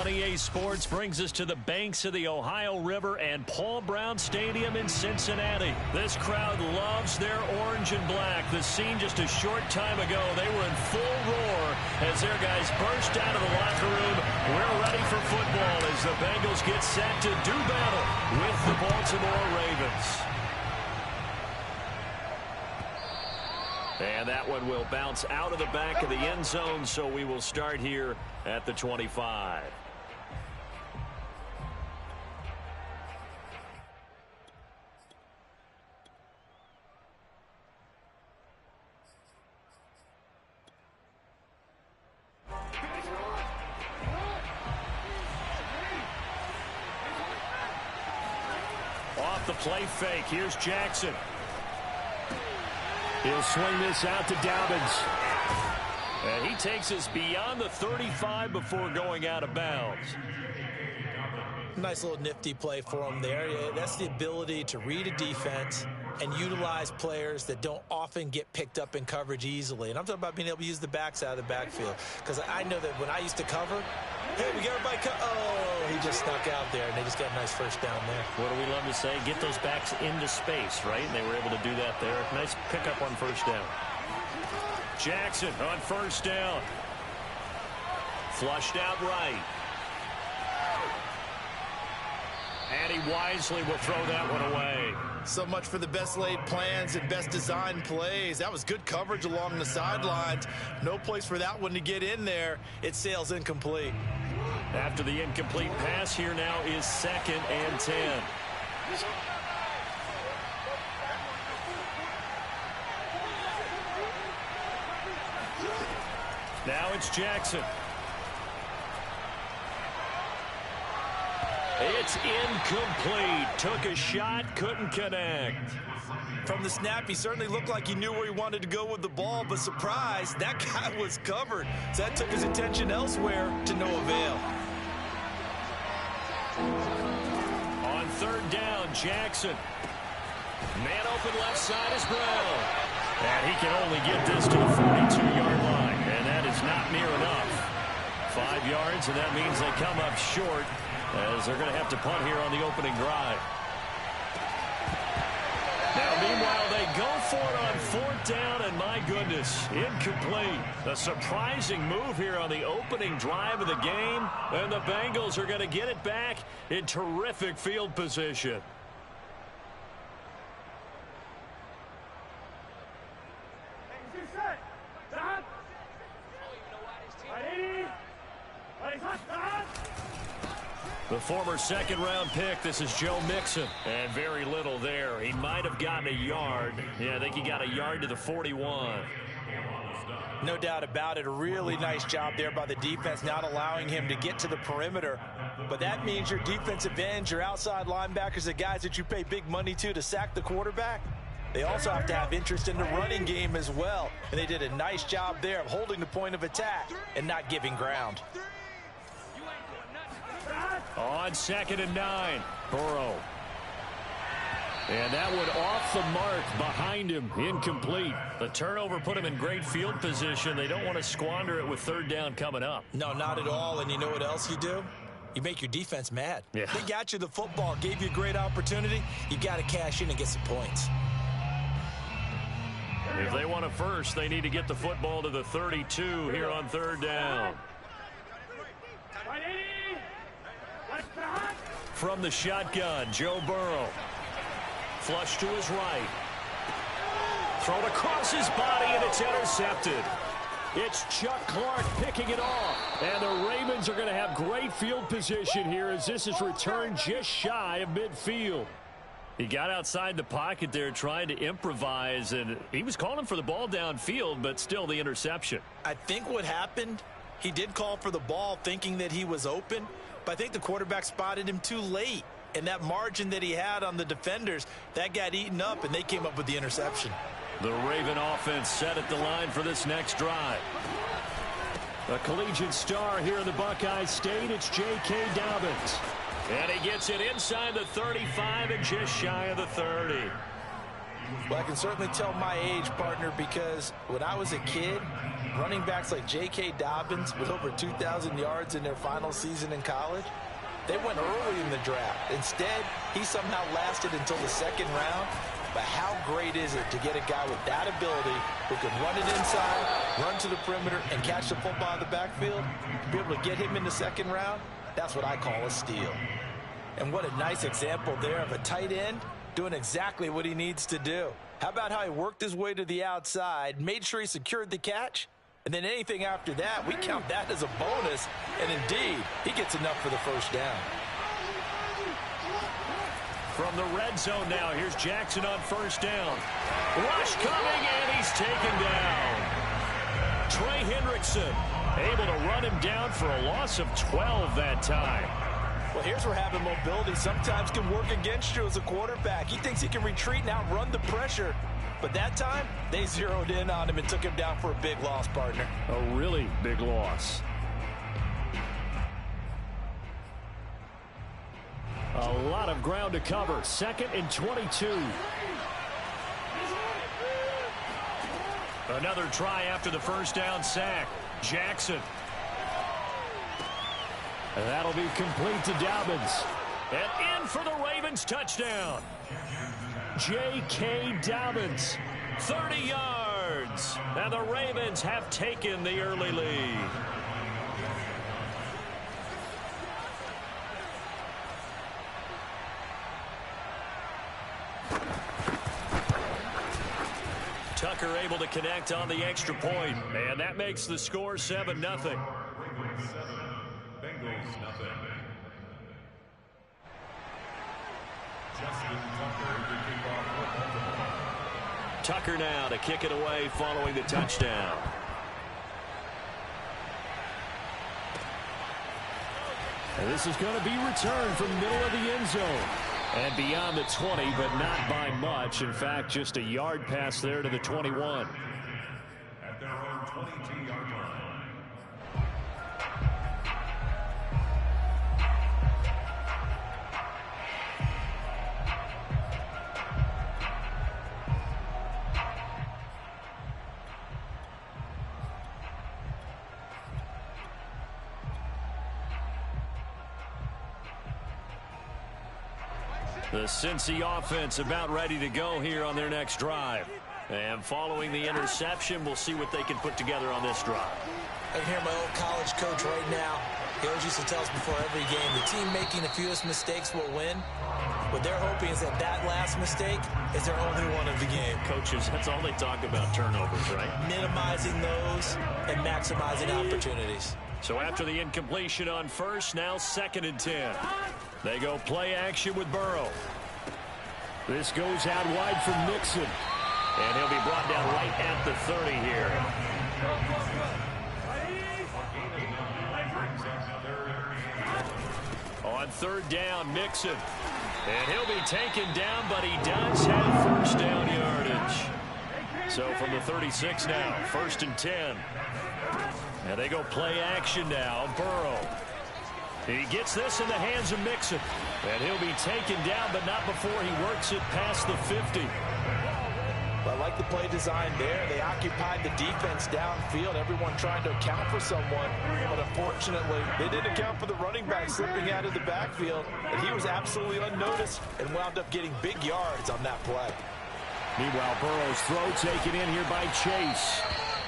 on EA Sports brings us to the banks of the Ohio River and Paul Brown Stadium in Cincinnati. This crowd loves their orange and black. The scene just a short time ago, they were in full roar as their guys burst out of the locker room. We're ready for football as the Bengals get set to do battle with the Baltimore Ravens. And that one will bounce out of the back of the end zone, so we will start here at the 25. Off the play fake, here's Jackson. He'll swing this out to Dobbins. And he takes us beyond the 35 before going out of bounds. Nice little nifty play for him there. That's the ability to read a defense and utilize players that don't often get picked up in coverage easily. And I'm talking about being able to use the backs out of the backfield. Because I know that when I used to cover, hey, we got everybody oh, he just snuck out there, and they just got a nice first down there. What do we love to say? Get those backs into space, right? And they were able to do that there. Nice pickup on first down. Jackson on first down. Flushed out right. And he wisely will throw that one away. So much for the best laid plans and best designed plays. That was good coverage along the sidelines. No place for that one to get in there. It sails incomplete. After the incomplete pass, here now is 2nd and 10. Now it's Jackson. It's incomplete. Took a shot, couldn't connect. From the snap, he certainly looked like he knew where he wanted to go with the ball, but surprise, that guy was covered. So that took his attention elsewhere to no avail. On 3rd down, Jackson. Man open left side is Brown. And he can only get this to the 42-yard line, and that is not near enough. 5 yards, and that means they come up short, as they're going to have to punt here on the opening drive. Now, meanwhile, they go for it on 4th down, and my goodness, incomplete. A surprising move here on the opening drive of the game, and the Bengals are going to get it back in terrific field position. The former 2nd-round pick, this is Joe Mixon. And very little there. He might have gotten a yard. Yeah, I think he got a yard to the 41. No doubt about it. A really nice job there by the defense, not allowing him to get to the perimeter. But that means your defensive ends, your outside linebackers, the guys that you pay big money to sack the quarterback, they also have to have interest in the running game as well. And they did a nice job there of holding the point of attack and not giving ground. On 2nd and 9, Burrow. And that one off the mark behind him, incomplete. The turnover put him in great field position. They don't want to squander it with 3rd down coming up. No, not at all. And you know what else you do? You make your defense mad. Yeah. They got you the football, gave you a great opportunity. You got to cash in and get some points. If they want a first, they need to get the football to the 32 here on 3rd down. From the shotgun, Joe Burrow. Flush to his right. Thrown across his body, and it's intercepted. It's Chuck Clark picking it off. And the Ravens are going to have great field position here as this is returned just shy of midfield. He got outside the pocket there trying to improvise, and he was calling for the ball downfield, but still the interception. I think what happened, he did call for the ball thinking that he was open, but I think the quarterback spotted him too late. And that margin that he had on the defenders, that got eaten up, and they came up with the interception. The Raven offense set at the line for this next drive. A collegiate star here in the Buckeye State, it's J.K. Dobbins. And he gets it inside the 35 and just shy of the 30. Well, I can certainly tell my age, partner, because when I was a kid, running backs like J.K. Dobbins with over 2,000 yards in their final season in college, they went early in the draft. Instead, he somehow lasted until the second round. But how great is it to get a guy with that ability who can run it inside, run to the perimeter, and catch the football in the backfield? To be able to get him in the second round, that's what I call a steal. And what a nice example there of a tight end doing exactly what he needs to do. How about how he worked his way to the outside, made sure he secured the catch, and then anything after that, we count that as a bonus, and indeed, he gets enough for the first down. From the red zone now, here's Jackson on first down. Rush coming, and he's taken down. Trey Hendrickson able to run him down for a loss of 12 that time. Well, here's where having mobility sometimes can work against you as a quarterback. He thinks he can retreat and outrun the pressure. But that time, they zeroed in on him and took him down for a big loss, partner. A really big loss. A lot of ground to cover. 2nd and 22. Another try after the first down sack. Jackson. That'll be complete to Dobbins. And in for the Ravens touchdown. J.K. Dobbins, 30 yards. And the Ravens have taken the early lead. Tucker able to connect on the extra point, and that makes the score 7-0. Bengals 0. Tucker now to kick it away following the touchdown. And this is going to be returned from the middle of the end zone. And beyond the 20, but not by much. In fact, just a yard pass there to the 21. At their own 22-yard line. The Cincy offense about ready to go here on their next drive. And following the interception, we'll see what they can put together on this drive. I can hear my old college coach right now. He always used to tell us before every game, the team making the fewest mistakes will win. What they're hoping is that that last mistake is their only one of the game. Coaches, that's all they talk about, turnovers, right? Minimizing those and maximizing opportunities. So after the incompletion on first, now 2nd and 10. They go play action with Burrow. This goes out wide from Mixon. And he'll be brought down right at the 30 here. On 3rd down, Mixon. And he'll be taken down, but he does have first down yardage. So from the 36 now, 1st and 10. And they go play action now. Burrow. He gets this in the hands of Mixon. And he'll be taken down, but not before he works it past the 50. Well, I like the play design there. They occupied the defense downfield, everyone trying to account for someone. But unfortunately, they didn't account for the running back slipping out of the backfield. And he was absolutely unnoticed and wound up getting big yards on that play. Meanwhile, Burrow's throw taken in here by Chase.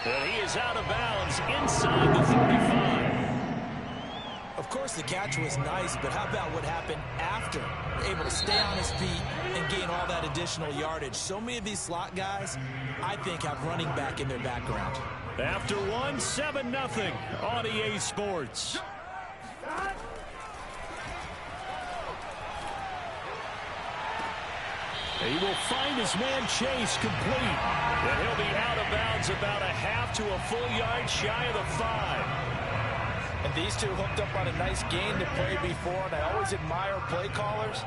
And he is out of bounds inside the 35. Of course, the catch was nice, but how about what happened after? Able to stay on his feet and gain all that additional yardage. So many of these slot guys, I think, have running back in their background. After one, 7-0 on EA Sports. He will find his man Chase complete. And he'll be out of bounds about a half to a full yard shy of the 5. And these two hooked up on a nice gain to play before, and I always admire play callers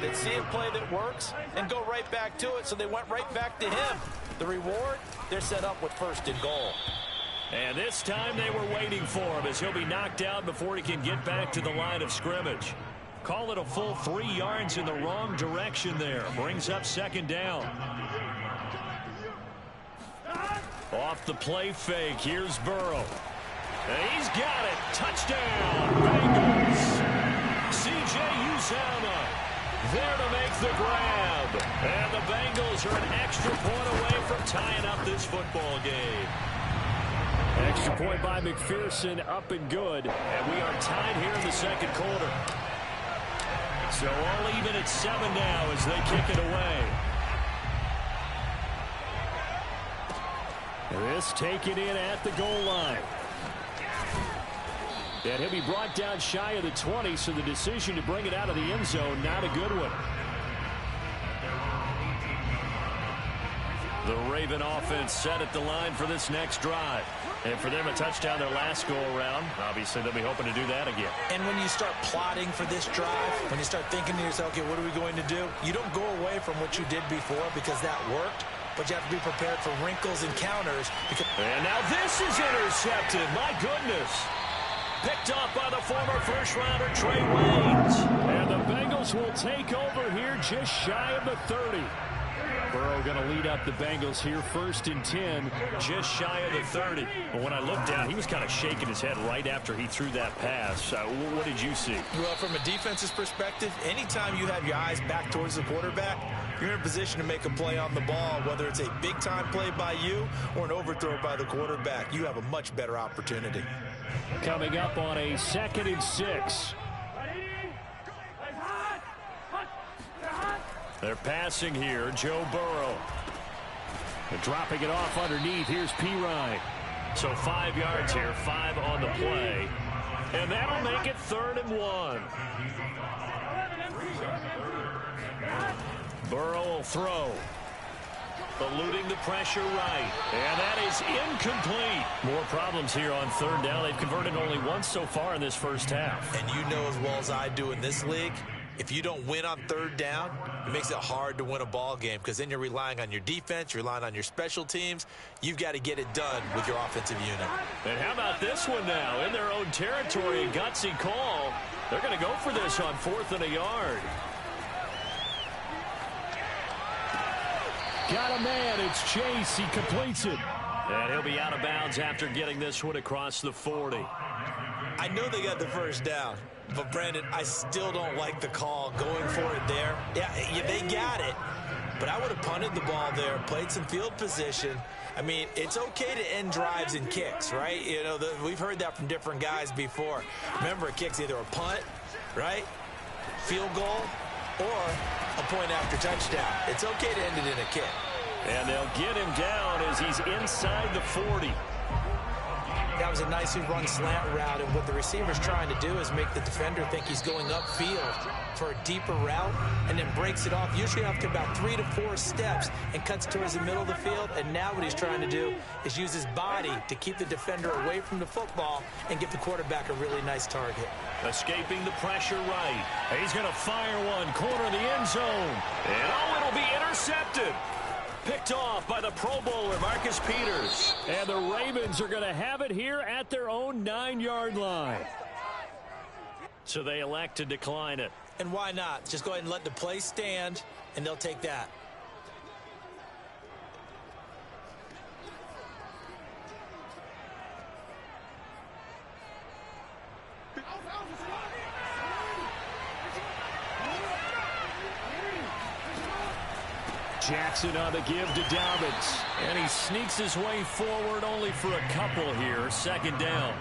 that see a play that works and go right back to it, so they went right back to him. The reward, they're set up with 1st and goal. And this time they were waiting for him as he'll be knocked down before he can get back to the line of scrimmage. Call it a full 3 yards in the wrong direction there. Brings up 2nd down. Off the play fake, here's Burrow. And he's got it. Touchdown, Bengals. C.J. Uzomah there to make the grab. And the Bengals are an extra point away from tying up this football game. Extra point by McPherson, up and good. And we are tied here in the second quarter. So all even at 7 now as they kick it away. This taken in at the goal line. And he'll be brought down shy of the 20, so the decision to bring it out of the end zone, not a good one. The Raven offense set at the line for this next drive. And for them, a touchdown their last go-around. Obviously, they'll be hoping to do that again. And when you start plotting for this drive, when you start thinking to yourself, okay, what are we going to do? You don't go away from what you did before because that worked. But you have to be prepared for wrinkles and counters. And now this is intercepted. My goodness. Picked off by the former first-rounder Trey Waynes. And the Bengals will take over here just shy of the 30. Burrow going to lead up the Bengals here, 1st and 10, just shy of the 30. But when I looked down, he was kind of shaking his head right after he threw that pass. What did you see? Well, from a defense's perspective, anytime you have your eyes back towards the quarterback, you're in a position to make a play on the ball, whether it's a big-time play by you or an overthrow by the quarterback. You have a much better opportunity. Coming up on a 2nd and 6. They're passing here, Joe Burrow. And dropping it off underneath, here's Pirine. So 5 yards here, 5 on the play. And that'll make it 3rd and 1. Burrow will throw. Eluding the pressure right. And that is incomplete. More problems here on 3rd down. They've converted only once so far in this first half. And you know as well as I do in this league, if you don't win on 3rd down, it makes it hard to win a ball game because then you're relying on your defense, you're relying on your special teams. You've got to get it done with your offensive unit. And how about this one now? In their own territory, a gutsy call. They're going to go for this on 4th and a yard. Got a man. It's Chase. He completes it. And he'll be out of bounds after getting this one across the 40. I know they got the 1st down. But, Brandon, I still don't like the call going for it there. Yeah, they got it. But I would have punted the ball there, played some field position. I mean, it's okay to end drives and kicks, right? You know, we've heard that from different guys before. Remember, a kick's either a punt, right, field goal, or a point after touchdown. It's okay to end it in a kick. And they'll get him down as he's inside the 40. That was a nicely run slant route, and what the receiver's trying to do is make the defender think he's going upfield for a deeper route and then breaks it off, usually after about 3 to 4 steps, and cuts towards the middle of the field. And now what he's trying to do is use his body to keep the defender away from the football and give the quarterback a really nice target. Escaping the pressure right. He's going to fire one, corner of the end zone. And it'll be intercepted. Picked off by the Pro Bowler, Marcus Peters. And the Ravens are going to have it here at their own 9-yard line. So they elect to decline it. And why not? Just go ahead and let the play stand, and they'll take that. Jackson on the give to Dobbins. And he sneaks his way forward only for a couple here. 2nd down.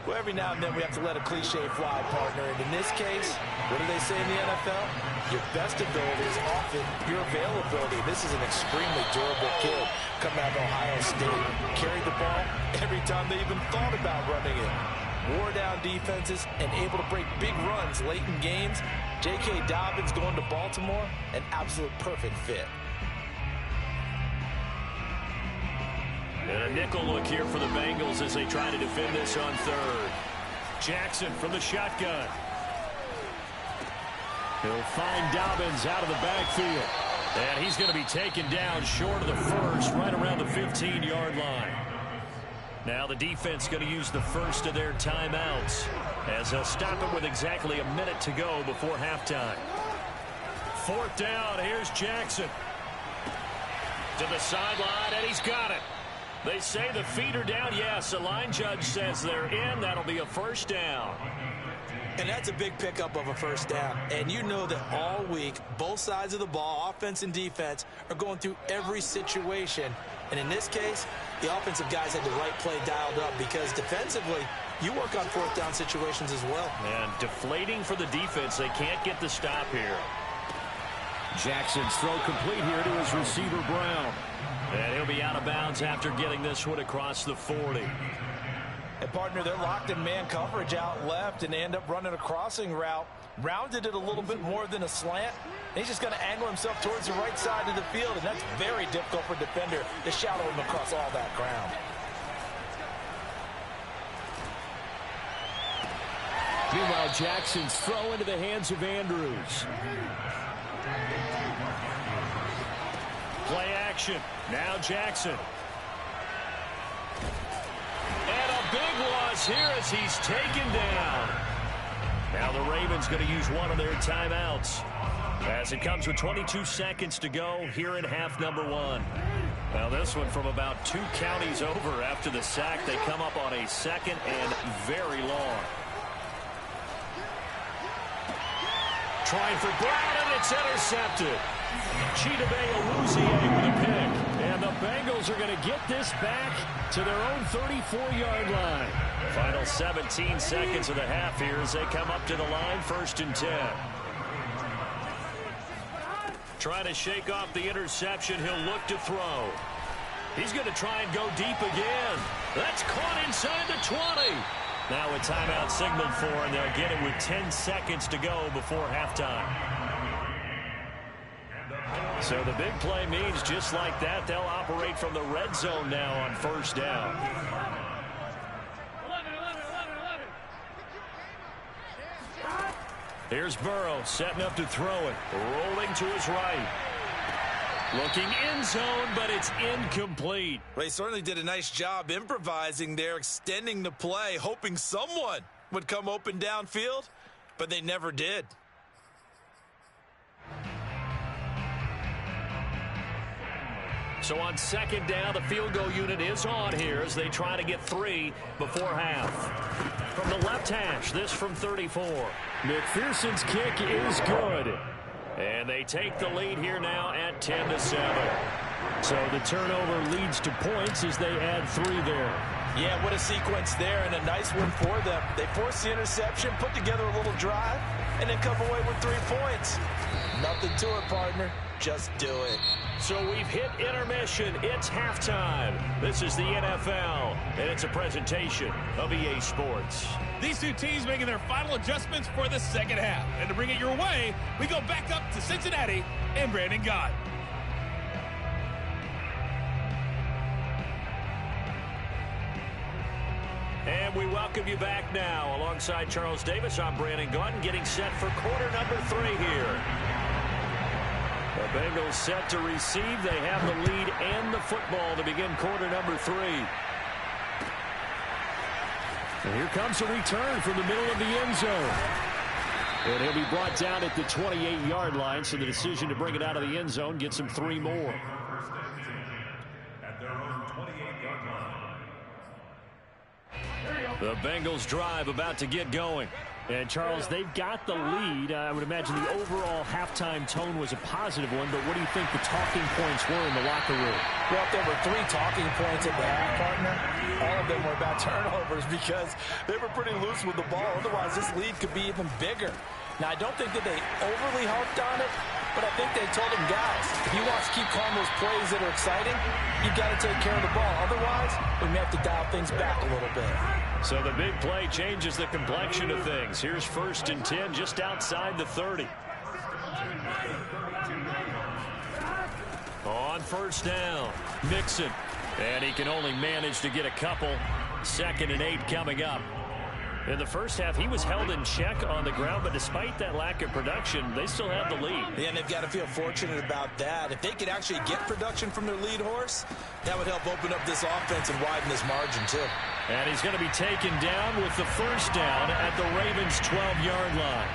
Well, every now and then we have to let a cliche fly, partner. And in this case, what do they say in the NFL? Your best ability is often your availability. This is an extremely durable kid coming out of Ohio State. Carried the ball every time they even thought about running it. Wore down defenses and able to break big runs late in games. J.K. Dobbins going to Baltimore, an absolute perfect fit. And a nickel look here for the Bengals as they try to defend this on 3rd. Jackson from the shotgun. He'll find Dobbins out of the backfield. And he's going to be taken down short of the 1st, right around the 15-yard line. Now the defense going to use the first of their timeouts as they'll stop it with exactly a minute to go before halftime. 4th down, here's Jackson. To the sideline, and he's got it. They say the feet are down. Yes, the line judge says they're in. That'll be a first down. And that's a big pickup of a first down. And you know that all week, both sides of the ball, offense and defense, are going through every situation. And in this case, the offensive guys had the right play dialed up because defensively, you work on fourth down situations as well. And deflating for the defense. They can't get the stop here. Jackson's throw complete here to his receiver, Brown. And he'll be out of bounds after getting this one across the 40. And, partner, they're locked in man coverage out left, and they end up running a crossing route. Rounded it a little bit more than a slant. And he's just going to angle himself towards the right side of the field, and that's very difficult for a defender to shadow him across all that ground. Meanwhile, Jackson's throw into the hands of Andrews. Play action. Now Jackson. And a big loss here as he's taken down. Now the Ravens going to use one of their timeouts as it comes with 22 seconds to go here in half number 1. Now this one from about 2 counties over after the sack. They come up on a second and very long. Trying for Brown, and it's intercepted. Chidobe Awuzie with a pick. And the Bengals are going to get this back to their own 34-yard line. Final 17 seconds of the half here as they come up to the line, 1st and 10. Trying to shake off the interception. He'll look to throw. He's going to try and go deep again. That's caught inside the 20. Now a timeout signaled for, and they'll get it with 10 seconds to go before halftime. So the big play means just like that, they'll operate from the red zone now on 1st down. Here's Burrow setting up to throw it. Rolling to his right. Looking end zone, but it's incomplete. Well, he certainly did a nice job improvising there, extending the play, hoping someone would come open downfield, but they never did. So on 2nd down, the field goal unit is on here as they try to get 3 before half. From the left hash, this from 34. McPherson's kick is good. And they take the lead here now at 10-7. So the turnover leads to points as they add 3 there. Yeah, what a sequence there, and a nice one for them. They force the interception, put together a little drive, and then come away with 3 points. Nothing to it, partner. Just do it. So we've hit intermission. It's halftime. This is the NFL, and it's a presentation of EA Sports. These two teams making their final adjustments for the second half. And to bring it your way, we go back up to Cincinnati and Brandon Gott. And we welcome you back now. Alongside Charles Davis, I'm Brandon Gott, getting set for quarter number 3 here. The Bengals set to receive. They have the lead and the football to begin quarter number 3. And here comes a return from the middle of the end zone. And he'll be brought down at the 28-yard line, so the decision to bring it out of the end zone gets him 3 more. At their own 28-yard line. The Bengals drive about to get going. And, Charles, they've got the lead. I would imagine the overall halftime tone was a positive one, but what do you think the talking points were in the locker room? Well, if there were 3 talking points at the half, partner, all of them were about turnovers because they were pretty loose with the ball. Otherwise, this lead could be even bigger. Now, I don't think that they overly harped on it, but I think they told them, guys, if you want to keep calling those plays that are exciting, you've got to take care of the ball. Otherwise, we may have to dial things back a little bit. So the big play changes the complexion of things. Here's 1st and 10 just outside the 30. On 1st down, Mixon. And he can only manage to get a couple. 2nd and 8 coming up. In the first half, he was held in check on the ground, but despite that lack of production, they still have the lead. Yeah, and they've got to feel fortunate about that. If they could actually get production from their lead horse, that would help open up this offense and widen this margin, too. And he's going to be taken down with the 1st down at the Ravens' 12-yard line.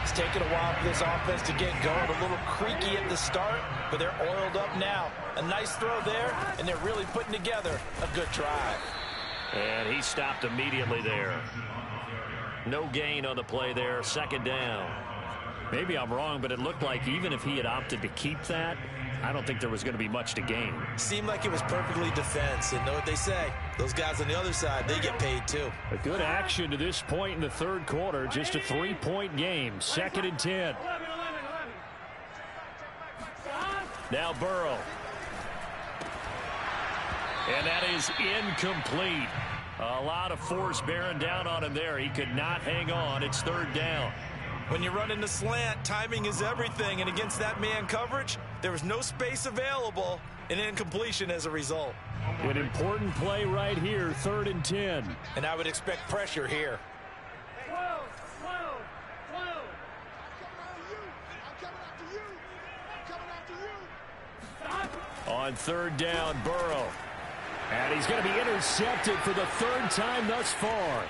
It's taken a while for this offense to get going. A little creaky at the start, but they're oiled up now. A nice throw there, and they're really putting together a good drive. And he stopped immediately there. No gain on the play there, second down. Maybe I'm wrong, but it looked like even if he had opted to keep that, I don't think there was going to be much to gain. Seemed like it was perfectly defense. And know what they say? Those guys on the other side, they get paid too. A good action to this point in the third quarter. Just a 3-point game. 2nd and 10. Now Burrow. And that is incomplete. A lot of force bearing down on him there. He could not hang on. It's 3rd down. When you run in the slant, timing is everything. And against that man coverage, there was no space available. An incompletion as a result. An important play right here, 3rd and 10. And I would expect pressure here. On 3rd down, Burrow. And he's going to be intercepted for the 3rd time thus far.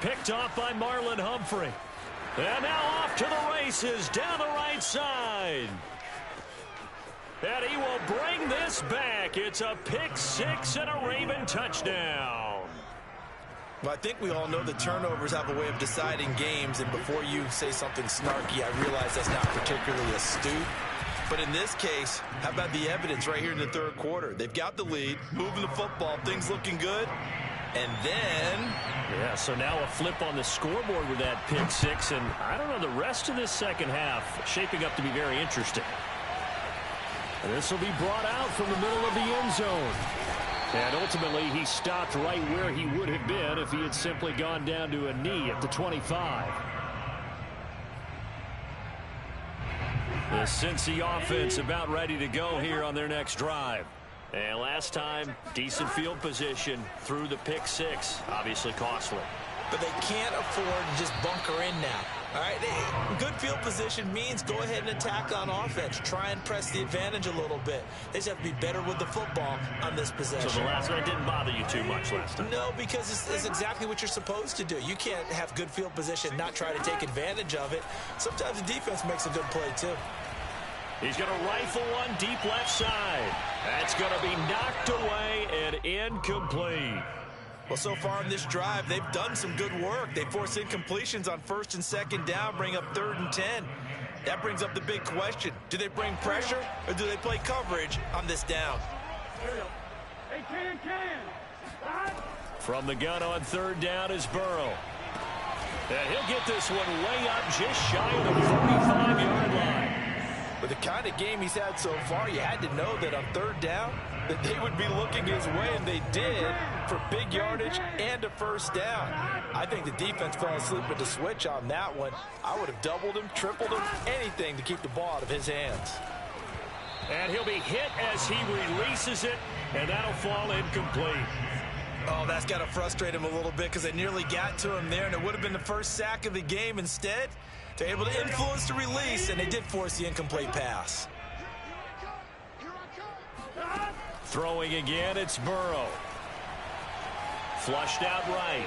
Picked off by Marlon Humphrey. And now off to the races down the right side. And he will bring this back. It's a pick 6 and a Raven touchdown. Well, I think we all know the turnovers have a way of deciding games. And before you say something snarky, I realize that's not particularly astute. But in this case, how about the evidence right here in the 3rd quarter? They've got the lead, moving the football, things looking good. And then... yeah, so now a flip on the scoreboard with that pick 6. And I don't know, the rest of this second half shaping up to be very interesting. And this will be brought out from the middle of the end zone. And ultimately, he stopped right where he would have been if he had simply gone down to a knee at the 25. The Cincy offense about ready to go here on their next drive. And last time, decent field position through the pick 6. Obviously costly. But they can't afford to just bunker in now. All right, good field position means go ahead and attack on offense. Try and press the advantage a little bit. They just have to be better with the football on this possession. So the last one didn't bother you too much last time? No, because it's exactly what you're supposed to do. You can't have good field position, not try to take advantage of it. Sometimes the defense makes a good play, too. He's going to rifle one deep left side. That's going to be knocked away and incomplete. Well, so far in this drive, they've done some good work. They force incompletions on 1st and 2nd down, bring up 3rd and 10. That brings up the big question. Do they bring pressure or do they play coverage on this down? From the gun on 3rd down is Burrow. And he'll get this one way up just shy of the 45-yard line. With the kind of game he's had so far, you had to know that on 3rd down that they would be looking his way, and they did, for big yardage and a 1st down. I think the defense fell asleep with the switch on that one. I would have doubled him, tripled him, anything to keep the ball out of his hands. And he'll be hit as he releases it, and that'll fall incomplete. Oh, that's got to frustrate him a little bit because they nearly got to him there, and it would have been the first sack of the game. Instead, they're able to influence the release, and they did force the incomplete pass. Throwing again, it's Burrow. Flushed out right.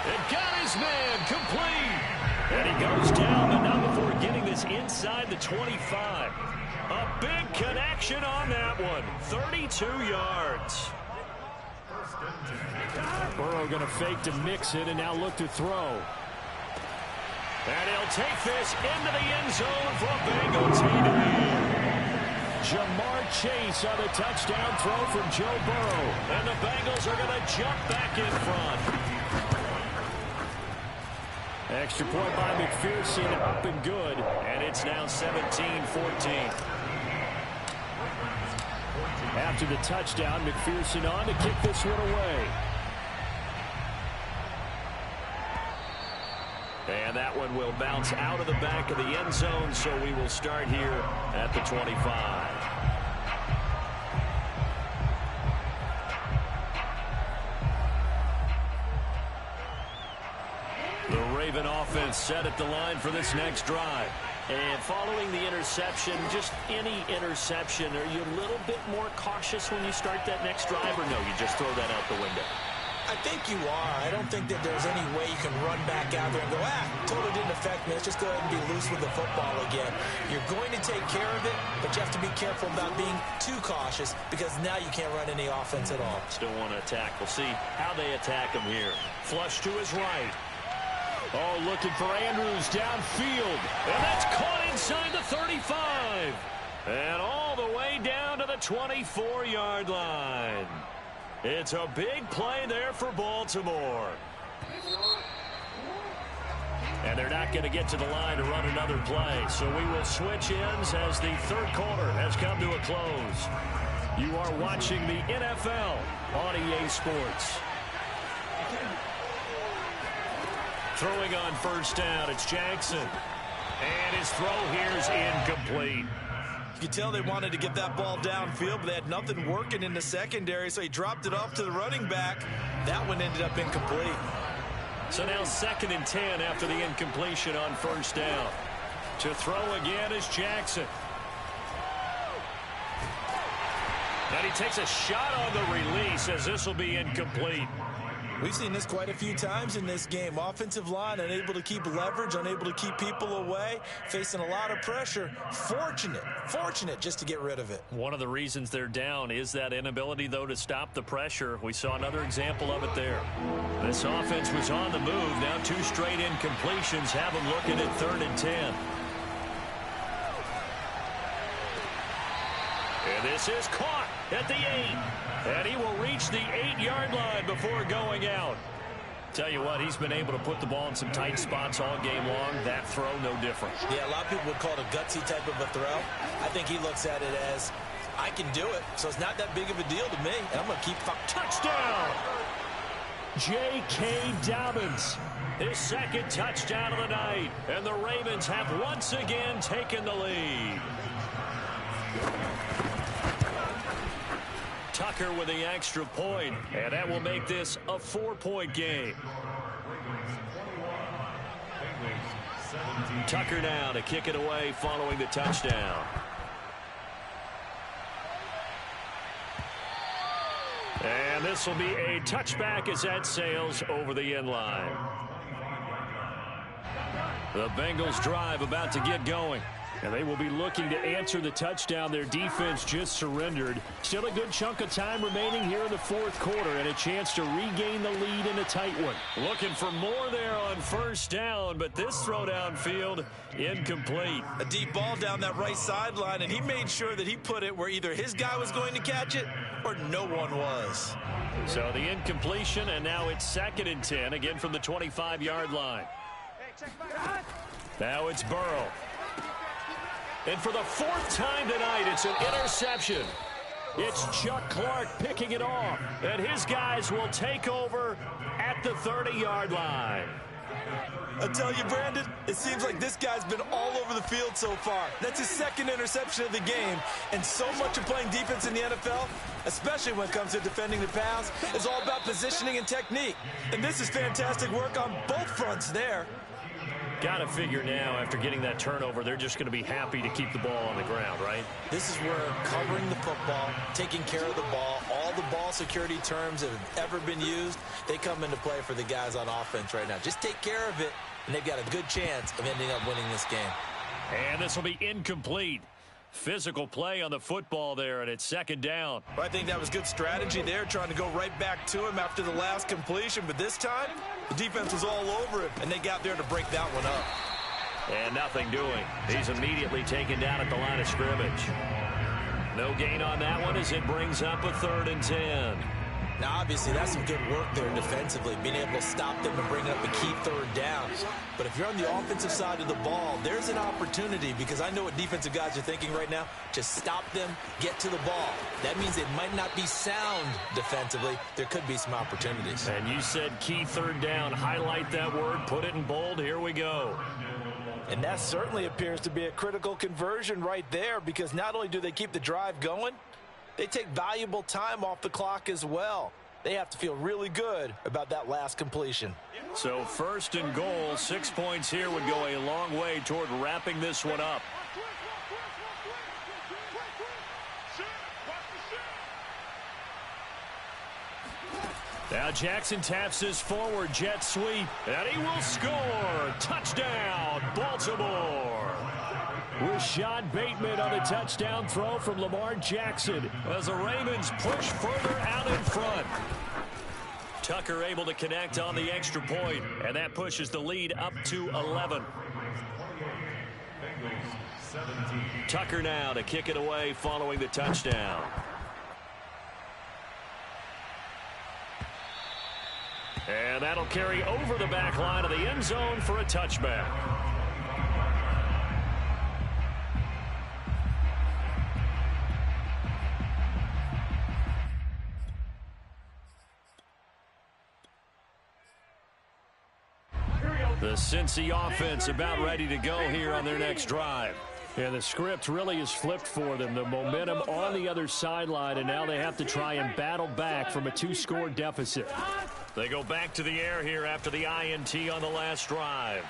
It got his man complete. And he goes down, but not before getting this inside the 25. A big connection on that one. 32 yards. Burrow going to fake to mix it and now look to throw. And he'll take this into the end zone for a Bengal TD. Jamar Chase on the touchdown throw from Joe Burrow. And the Bengals are going to jump back in front. Extra point by McPherson, up and good. And it's now 17-14. After the touchdown, McPherson on to kick this one away. And that one will bounce out of the back of the end zone, so we will start here at the 25. The Raven offense set at the line for this next drive. And following the interception, just any interception, are you a little bit more cautious when you start that next drive, or no, you just throw that out the window? I think you are. I don't think that there's any way you can run back out there and go, totally didn't affect me. Let's just go ahead and be loose with the football again. You're going to take care of it, but you have to be careful about being too cautious because now you can't run any offense at all. Still want to attack. We'll see how they attack him here. Flush to his right. Oh, looking for Andrews downfield. And that's caught inside the 35. And all the way down to the 24-yard line. It's a big play there for Baltimore. And they're not going to get to the line to run another play. So we will switch ends as the third quarter has come to a close. You are watching the NFL on EA Sports. Throwing on first down, it's Jackson. And his throw here is incomplete. You could tell they wanted to get that ball downfield, but they had nothing working in the secondary, so he dropped it off to the running back. That one ended up incomplete. So now 2nd and 10 after the incompletion on first down. To throw again is Jackson. And he takes a shot on the release as this will be incomplete. We've seen this quite a few times in this game. Offensive line unable to keep leverage, unable to keep people away, facing a lot of pressure. Fortunate just to get rid of it. One of the reasons they're down is that inability, though, to stop the pressure. We saw another example of it there. This offense was on the move. Now 2 straight incompletions have them looking at 3rd and 10. And this is caught at the 8. And he will reach the 8-yard line before going out. Tell you what, he's been able to put the ball in some tight spots all game long. That throw, no different. Yeah, a lot of people would call it a gutsy type of a throw. I think he looks at it as, I can do it, so it's not that big of a deal to me. And I'm going to keep... Touchdown! J.K. Dobbins. His 2nd touchdown of the night. And the Ravens have once again taken the lead. Tucker with the extra point, and that will make this a 4-point game. Tucker now to kick it away following the touchdown. And this will be a touchback as that sails over the end line. The Bengals drive about to get going. And they will be looking to answer the touchdown their defense just surrendered. Still a good chunk of time remaining here in the 4th quarter and a chance to regain the lead in a tight one. Looking for more there on first down, but this throw downfield incomplete. A deep ball down that right sideline, and he made sure that he put it where either his guy was going to catch it or no one was. So the incompletion, and now it's 2nd and 10, again from the 25-yard line. Now it's Burrow. And for the 4th time tonight, it's an interception. It's Chuck Clark picking it off. And his guys will take over at the 30-yard line. I tell you, Brandon, it seems like this guy's been all over the field so far. That's his 2nd interception of the game. And so much of playing defense in the NFL, especially when it comes to defending the pass, is all about positioning and technique. And this is fantastic work on both fronts there. Got to figure now, after getting that turnover, they're just going to be happy to keep the ball on the ground, right? This is where covering the football, taking care of the ball, all the ball security terms that have ever been used, they come into play for the guys on offense right now. Just take care of it, and they've got a good chance of ending up winning this game. And this will be incomplete. Physical play on the football there, and it's 2nd down. Well, I think that was good strategy there, trying to go right back to him after the last completion. But this time, the defense was all over him, and they got there to break that one up. And nothing doing. He's immediately taken down at the line of scrimmage. No gain on that one as it brings up a 3rd and 10. Now, obviously, that's some good work there defensively, being able to stop them and bring up a key 3rd down. But if you're on the offensive side of the ball, there's an opportunity, because I know what defensive guys are thinking right now. Just stop them, get to the ball. That means it might not be sound defensively. There could be some opportunities. And you said key 3rd down. Highlight that word, put it in bold. Here we go. And that certainly appears to be a critical conversion right there, because not only do they keep the drive going, they take valuable time off the clock as well. They have to feel really good about that last completion. So 1st and goal, 6 points here would go a long way toward wrapping this one up. Now Jackson taps his forward jet sweep, and he will score. Touchdown, Baltimore. Rashad Bateman on a touchdown throw from Lamar Jackson as the Ravens push further out in front. Tucker able to connect on the extra point, and that pushes the lead up to 11. Tucker now to kick it away following the touchdown. And that'll carry over the back line of the end zone for a touchback. The Cincy offense about ready to go here on their next drive. Yeah, the script really is flipped for them. The momentum on the other sideline, and now they have to try and battle back from a 2-score deficit. They go back to the air here after the INT on the last drive.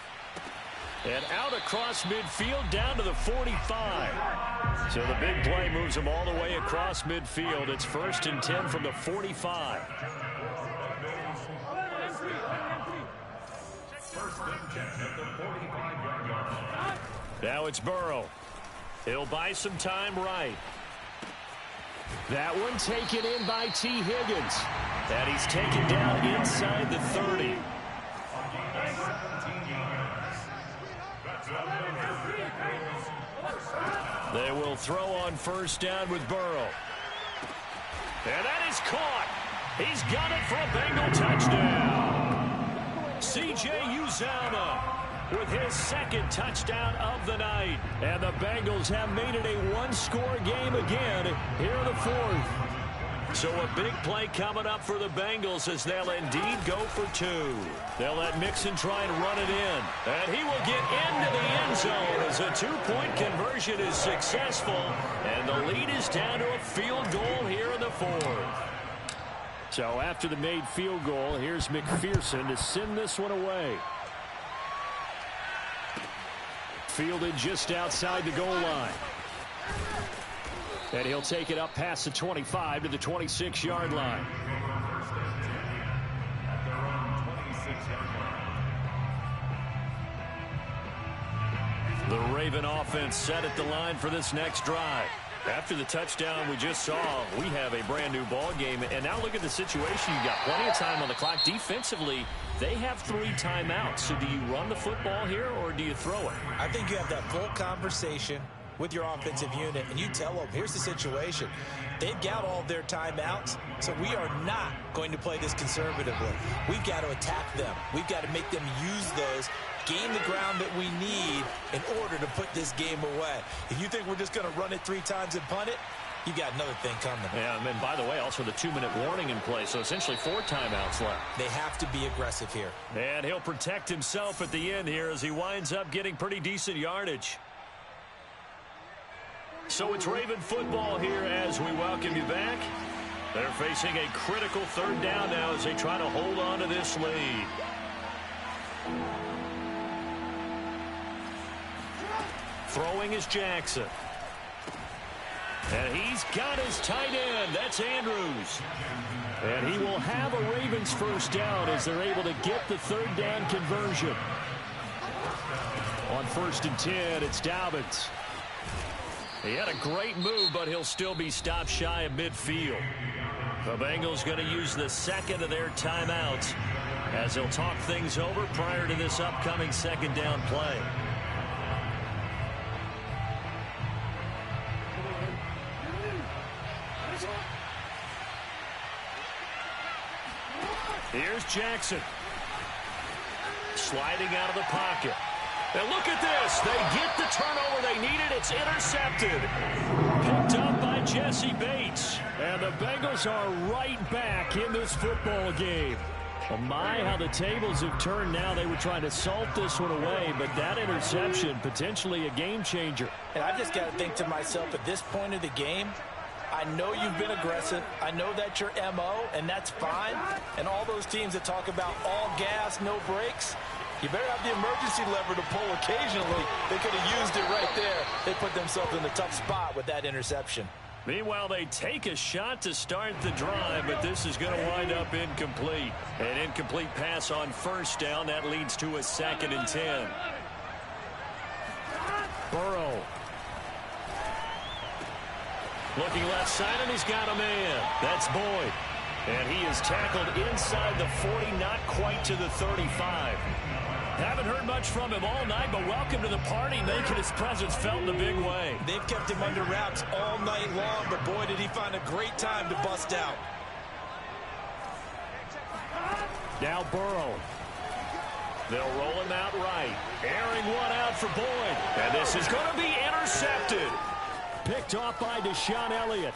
And out across midfield down to the 45. So the big play moves them all the way across midfield. It's 1st and 10 from the 45. Now it's Burrow. He'll buy some time right. That one taken in by T. Higgins. And he's taken down inside the 30. They will throw on 1st down with Burrow. And that is caught. He's got it for a Bengal touchdown. C.J. Uzomah with his 2nd touchdown of the night. And the Bengals have made it a 1-score game again here in the 4th. So a big play coming up for the Bengals as they'll indeed go for 2. They'll let Mixon try and run it in. And he will get into the end zone as a 2-point conversion is successful. And the lead is down to a field goal here in the 4th. So after the made field goal, here's McPherson to send this one away. Fielded just outside the goal line. And he'll take it up past the 25 to the 26-yard line. The Raven offense set at the line for this next drive. After the touchdown we just saw, we have a brand new ball game. And now look at the situation. You've got plenty of time on the clock. Defensively, they have 3 timeouts. So do you run the football here or do you throw it? I think you have that full conversation with your offensive unit, and you tell them, here's the situation. They've got all of their timeouts, so we are not going to play this conservatively. We've got to attack them. We've got to make them use those, gain the ground that we need in order to put this game away. If you think we're just going to run it 3 times and punt it, you got another thing coming. Yeah, and by the way, also the 2-minute warning in play, so essentially 4 timeouts left. They have to be aggressive here. And he'll protect himself at the end here as he winds up getting pretty decent yardage. So it's Raven football here as we welcome you back. They're facing a critical 3rd down now as they try to hold on to this lead. Throwing is Jackson. And he's got his tight end. That's Andrews. And he will have a Ravens 1st down as they're able to get the 3rd down conversion. On 1st and 10, it's Dobbins. He had a great move, but he'll still be stopped shy of midfield. The Bengals going to use the 2nd of their timeouts as they'll talk things over prior to this upcoming 2nd down play. Here's Jackson. Sliding out of the pocket. And look at this. They get the turnover they needed. It's intercepted. Picked up by Jesse Bates. And the Bengals are right back in this football game. Oh my, how the tables have turned now. They were trying to salt this one away, but that interception, potentially a game changer. And I just got to think to myself, at this point of the game, I know you've been aggressive. I know that's your MO, and that's fine. And all those teams that talk about all gas, no brakes, you better have the emergency lever to pull occasionally. They could have used it right there. They put themselves in a tough spot with that interception. Meanwhile, they take a shot to start the drive, but this is going to wind up incomplete. An incomplete pass on first down. That leads to a 2nd and 10. Burrow. Looking left side, and he's got a man. That's Boyd. And he is tackled inside the 40, not quite to the 35. Haven't heard much from him all night, but welcome to the party, making his presence felt in a big way. They've kept him under wraps all night long, but boy, did he find a great time to bust out. Now Burrow. They'll roll him out right. Airing one out for Boyd. And this is going to be intercepted. Picked off by Deshaun Elliott.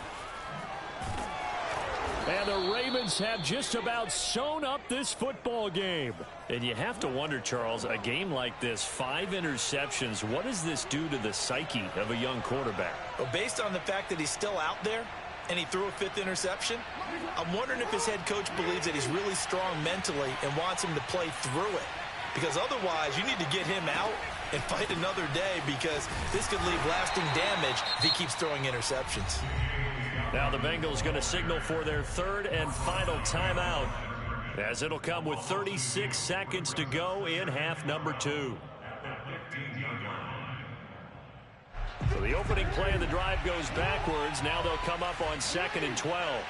And the Ravens have just about sewn up this football game. And you have to wonder, Charles, a game like this, 5 interceptions, what does this do to the psyche of a young quarterback? Well, based on the fact that he's still out there and he threw a 5th interception, I'm wondering if his head coach believes that he's really strong mentally and wants him to play through it. Because otherwise, you need to get him out and fight another day, because this could leave lasting damage if he keeps throwing interceptions. Now the Bengals going to signal for their 3rd and final timeout, as it'll come with 36 seconds to go in half number 2. So the opening play of the drive goes backwards. Now they'll come up on 2nd and 12.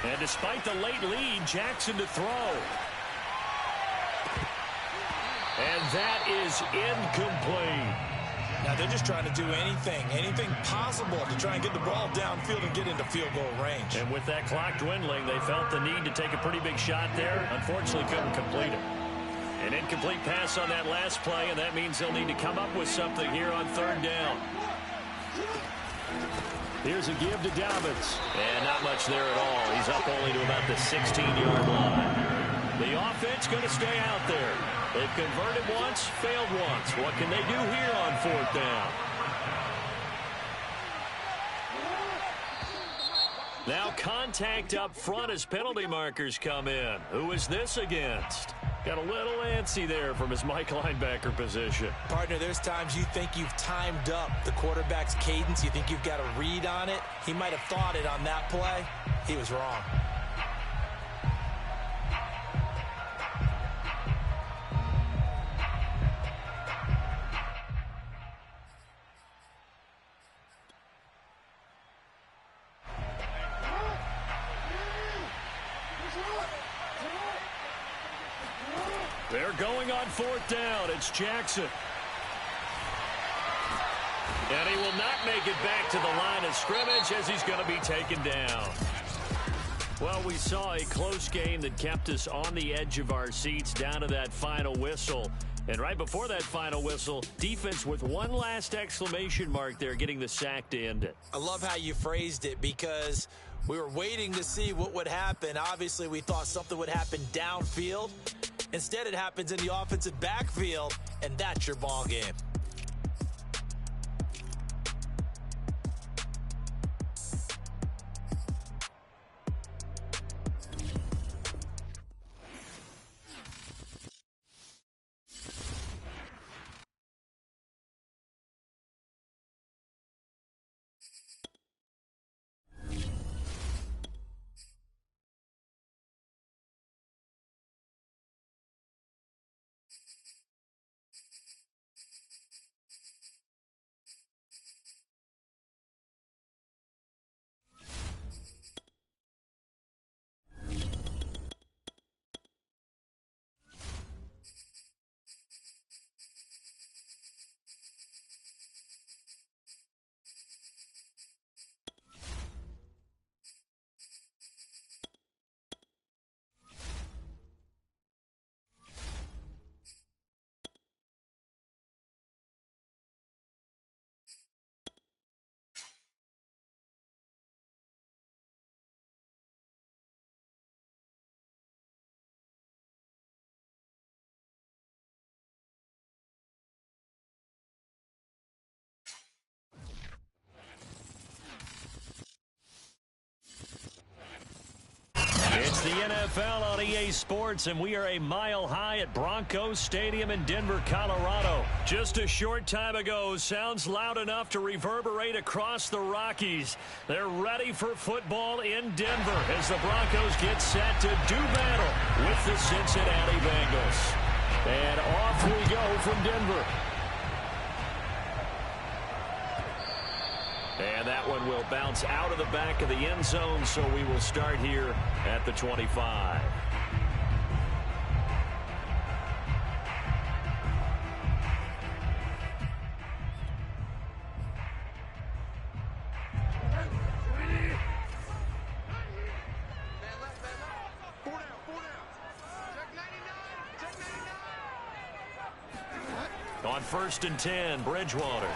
And despite the late lead, Jackson to throw. And that is incomplete. Now they're just trying to do anything possible to try and get the ball downfield and get into field goal range. And with that clock dwindling, they felt the need to take a pretty big shot there. Unfortunately, couldn't complete it. An incomplete pass on that last play, and that means they'll need to come up with something here on 3rd down. Here's a give to Dobbins. And not much there at all. He's up only to about the 16-yard line. The offense going to stay out there. They've converted once, failed once. What can they do here on 4th down? Now contact up front as penalty markers come in. Who is this against? Got a little antsy there from his Mike linebacker position. Partner, there's times you think you've timed up the quarterback's cadence. You think you've got a read on it. He might have thought it on that play. He was wrong. They're going on 4th down. It's Jackson. And he will not make it back to the line of scrimmage as he's going to be taken down. Well, we saw a close game that kept us on the edge of our seats down to that final whistle. And right before that final whistle, defense with one last exclamation mark there, getting the sack to end it. I love how you phrased it, because we were waiting to see what would happen. Obviously, we thought something would happen downfield. Instead, it happens in the offensive backfield, and that's your ball game. NFL on EA Sports, and we are a mile high at Broncos Stadium in Denver, Colorado. Just a short time ago, sounds loud enough to reverberate across the Rockies. They're ready for football in Denver as the Broncos get set to do battle with the Cincinnati Bengals. And off we go from Denver. And that one will bounce out of the back of the end zone, so we will start here at the 25. On 1st and 10, Bridgewater.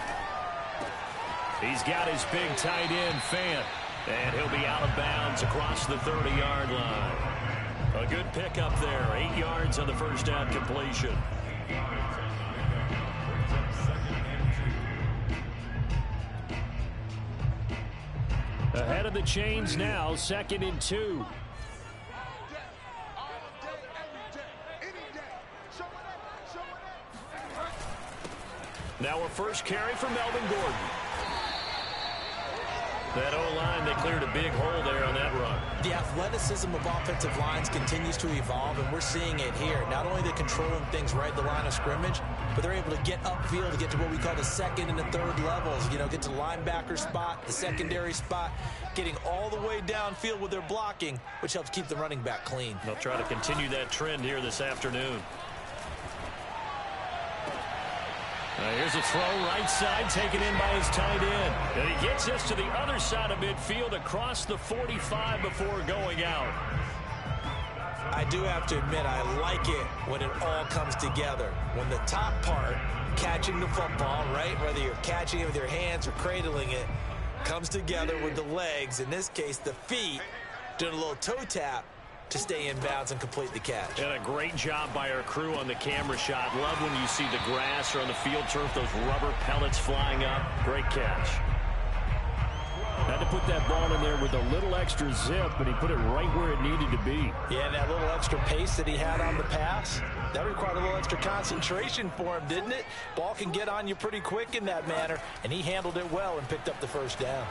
He's got his big tight end, Fant, and he'll be out of bounds across the 30-yard line. A good pickup there, 8 yards on the first down completion. Ahead of the chains now, 2nd and 2. Now a first carry for Melvin Gordon. That O-line, they cleared a big hole there on that run. The athleticism of offensive lines continues to evolve, and we're seeing it here. Not only they're controlling things right at the line of scrimmage, but they're able to get upfield to get to what we call the second and the third levels. You know, get to the linebacker spot, the secondary spot, getting all the way downfield with their blocking, which helps keep the running back clean. They'll try to continue that trend here this afternoon. Here's a throw right side taken in by his tight end. And he gets this to the other side of midfield across the 45 before going out. I do have to admit, I like it when it all comes together. When the top part, catching the football, right, whether you're catching it with your hands or cradling it, comes together with the legs, in this case the feet, doing a little toe tap to stay in bounds and complete the catch. And a great job by our crew on the camera shot. Love when you see the grass or on the field turf, those rubber pellets flying up. Great catch. Had to put that ball in there with a little extra zip, but he put it right where it needed to be. Yeah, and that little extra pace that he had on the pass, that required a little extra concentration for him, didn't it? Ball can get on you pretty quick in that manner, and he handled it well and picked up the first down.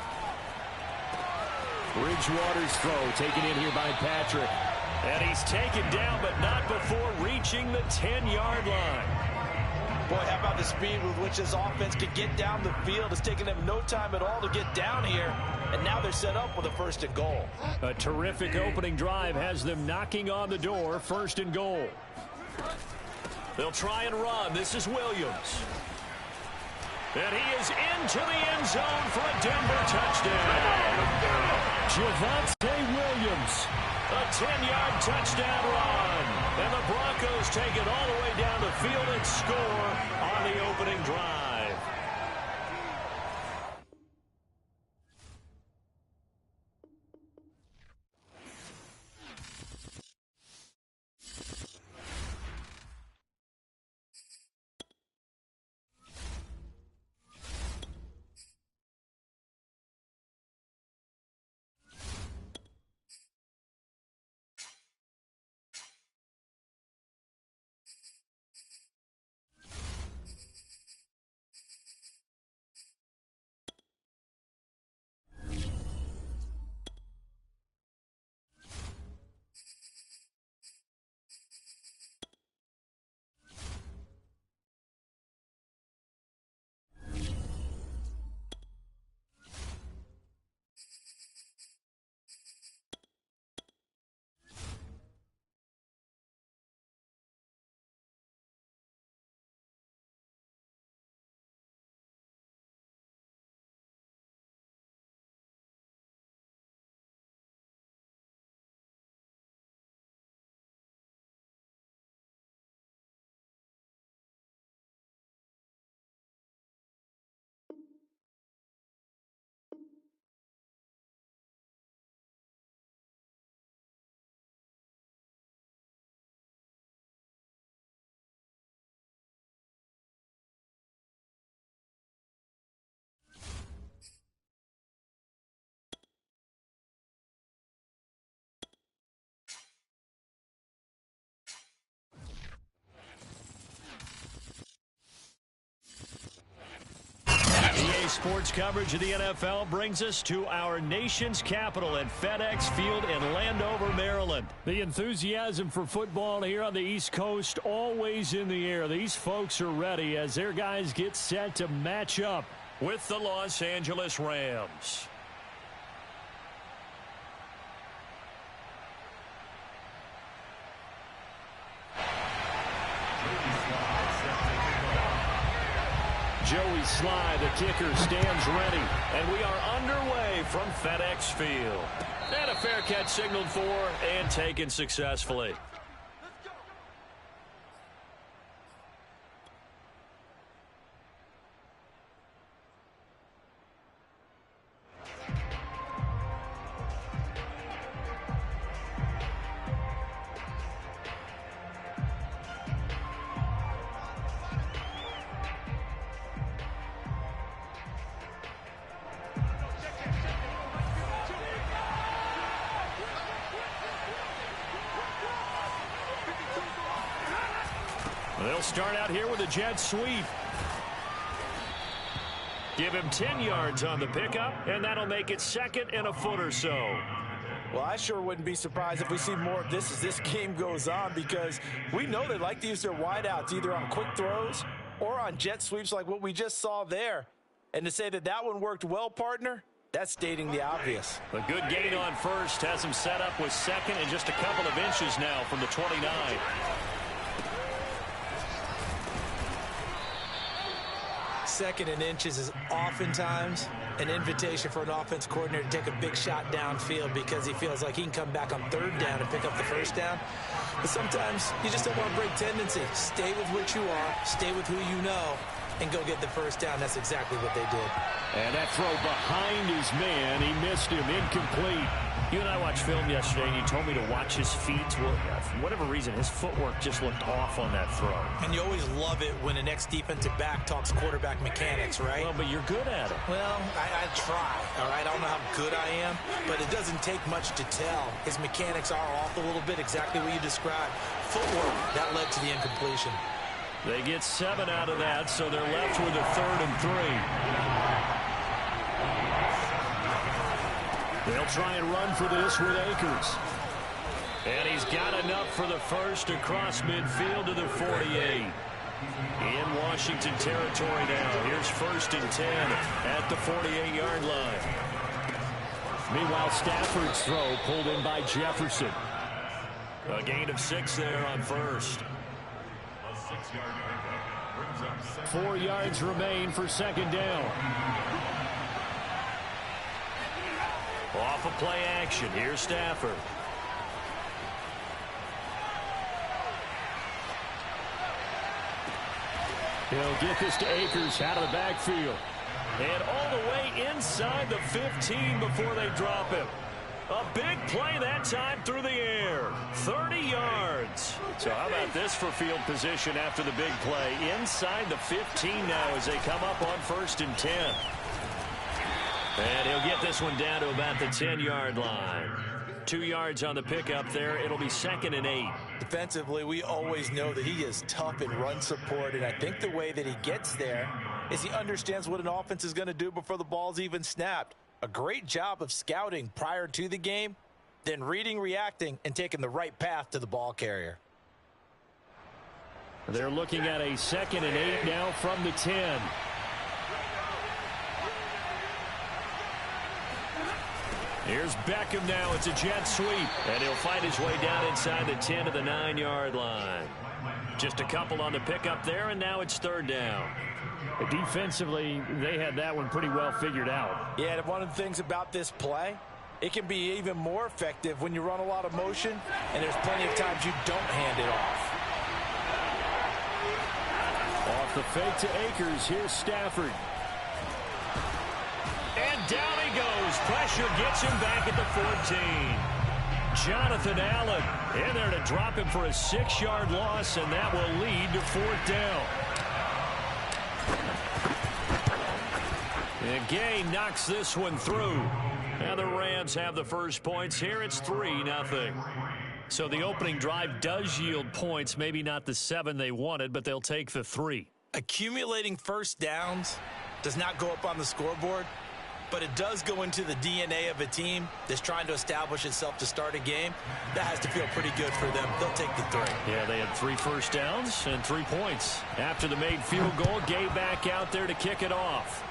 Bridgewater's throw taken in here by Patrick. And he's taken down, but not before reaching the 10-yard line. Boy, how about the speed with which this offense could get down the field? It's taken them no time at all to get down here, and now they're set up with a 1st and goal. A terrific opening drive has them knocking on the door, 1st and goal. They'll try and run. This is Williams. And he is into the end zone for a Denver touchdown. Javonte Williams. A 10-yard touchdown run. And the Broncos take it all the way down the field and score on the opening drive. sports coverage of the NFL brings us to our nation's capital at FedEx Field in Landover, Maryland. The enthusiasm for football here on the East Coast always in the air. These folks are ready as their guys get set to match up with the Los Angeles Rams. Joey Sly, the kicker, stands ready. And we are underway from FedEx Field. And a fair catch signaled for and taken successfully. They'll start out here with a jet sweep. Give him 10 yards on the pickup, and that'll make it second and a foot or so. Well, I sure wouldn't be surprised if we see more of this as this game goes on, because we know they like to use their wideouts either on quick throws or on jet sweeps like what we just saw there. And to say that that one worked well, partner, that's stating the obvious. A good gain on first has him set up with second and just a couple of inches now from the 29. Second and inches is oftentimes an invitation for an offense coordinator to take a big shot downfield because he feels like he can come back on third down and pick up the first down. But sometimes you just don't want to break tendency. Stay with what you are, stay with who you know, and go get the first down. That's exactly what they did. And that throw behind his man, he missed him, incomplete. You and I watched film yesterday, and you told me to watch his feet. Well, for whatever reason, his footwork just looked off on that throw. And you always love it when an ex-defensive back talks quarterback mechanics, right? Well, but you're good at it. Well, I try, all right? I don't know how good I am, but it doesn't take much to tell. His mechanics are off a little bit, exactly what you described. Footwork, that led to the incompletion. They get 7 out of that, so they're left with a 3rd and 3. They'll try and run for this with Akers. And he's got enough for the first across midfield to the 48. In Washington territory now. Here's 1st and 10 at the 48-yard line. Meanwhile, Stafford's throw pulled in by Jefferson. A gain of 6 there on first. 4 yards remain for 2nd down. Off of play action. Here's Stafford. He'll get this to Akers out of the backfield. And all the way inside the 15 before they drop him. A big play that time through the air. 30 yards. So how about this for field position after the big play? Inside the 15 now as they come up on 1st and 10. And he'll get this one down to about the 10-yard line. 2 yards on the pickup there. It'll be 2nd and 8. Defensively, we always know that he is tough in run support, and I think the way that he gets there is he understands what an offense is going to do before the ball's even snapped. A great job of scouting prior to the game, then reading, reacting, and taking the right path to the ball carrier. They're looking at a 2nd and 8 now from the 10. Here's Beckham now. It's a jet sweep. And he'll fight his way down inside the 10 to the 9-yard line. Just a couple on the pickup there, and now it's 3rd down. Defensively, they had that one pretty well figured out. Yeah, and one of the things about this play, it can be even more effective when you run a lot of motion, and there's plenty of times you don't hand it off. Off the fake to Akers. Here's Stafford. And down he goes. Pressure gets him back at the 14. Jonathan Allen in there to drop him for a 6-yard loss, and that will lead to 4th down. And Gay knocks this one through. And the Rams have the first points here. It's 3-0. So the opening drive does yield points. Maybe not the 7 they wanted, but they'll take the 3. Accumulating first downs does not go up on the scoreboard, but it does go into the DNA of a team that's trying to establish itself to start a game. That has to feel pretty good for them. They'll take the 3. Yeah, they had 3 first downs and 3 points. After the made field goal, Gay back out there to kick it off.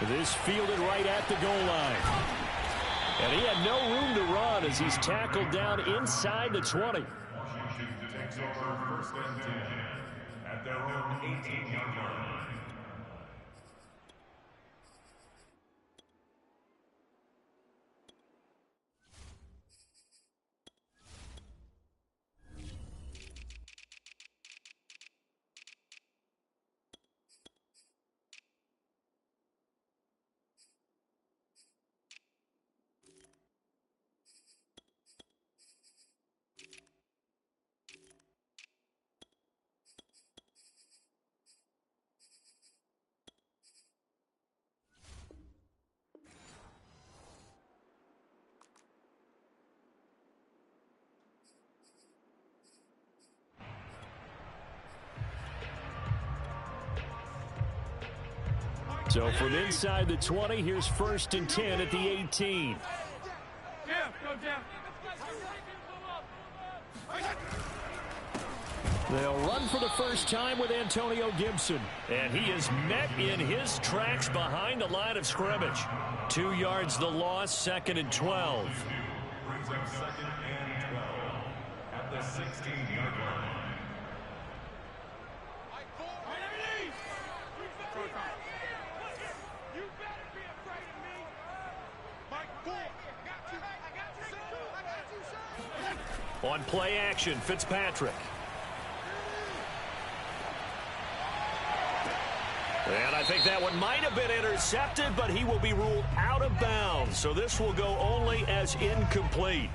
This fielded right at the goal line. And he had no room to run as he's tackled down inside the 20. Washington takes over 1st and 10 at their own 18-yard line. So from inside the 20, here's 1st and 10 at the 18. They'll run for the first time with Antonio Gibson. And he is met in his tracks behind the line of scrimmage. 2 yards the loss, 2nd and 12. Brings up 2nd and 12 at the 16-yard line. On play action, Fitzpatrick. And I think that one might have been intercepted, but he will be ruled out of bounds. So this will go only as incomplete.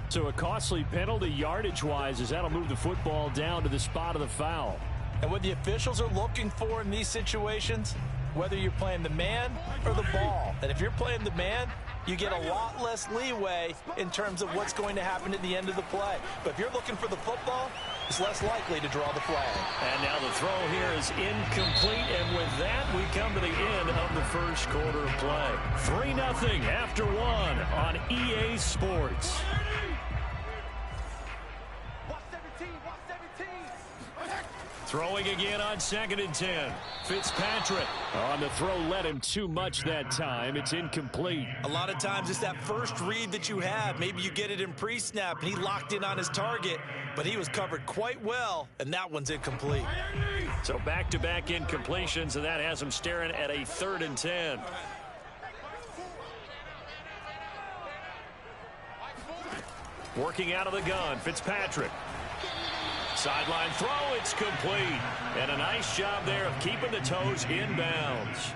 So a costly penalty yardage-wise as that'll move the football down to the spot of the foul. And what the officials are looking for in these situations, whether you're playing the man or the ball. And if you're playing the man, you get a lot less leeway in terms of what's going to happen at the end of the play. But if you're looking for the football, it's less likely to draw the flag. And now the throw here is incomplete. And with that, we come to the end of the first quarter of play. 3-0 after 1 on EA Sports. Throwing again on 2nd and 10. Fitzpatrick on the throw, led him too much that time. It's incomplete. A lot of times it's that first read that you have. Maybe you get it in pre-snap and he locked in on his target, but he was covered quite well, and that one's incomplete. So back-to-back incompletions, and that has him staring at a 3rd and 10. Working out of the gun, Fitzpatrick. Sideline throw, it's complete. And a nice job there of keeping the toes inbounds.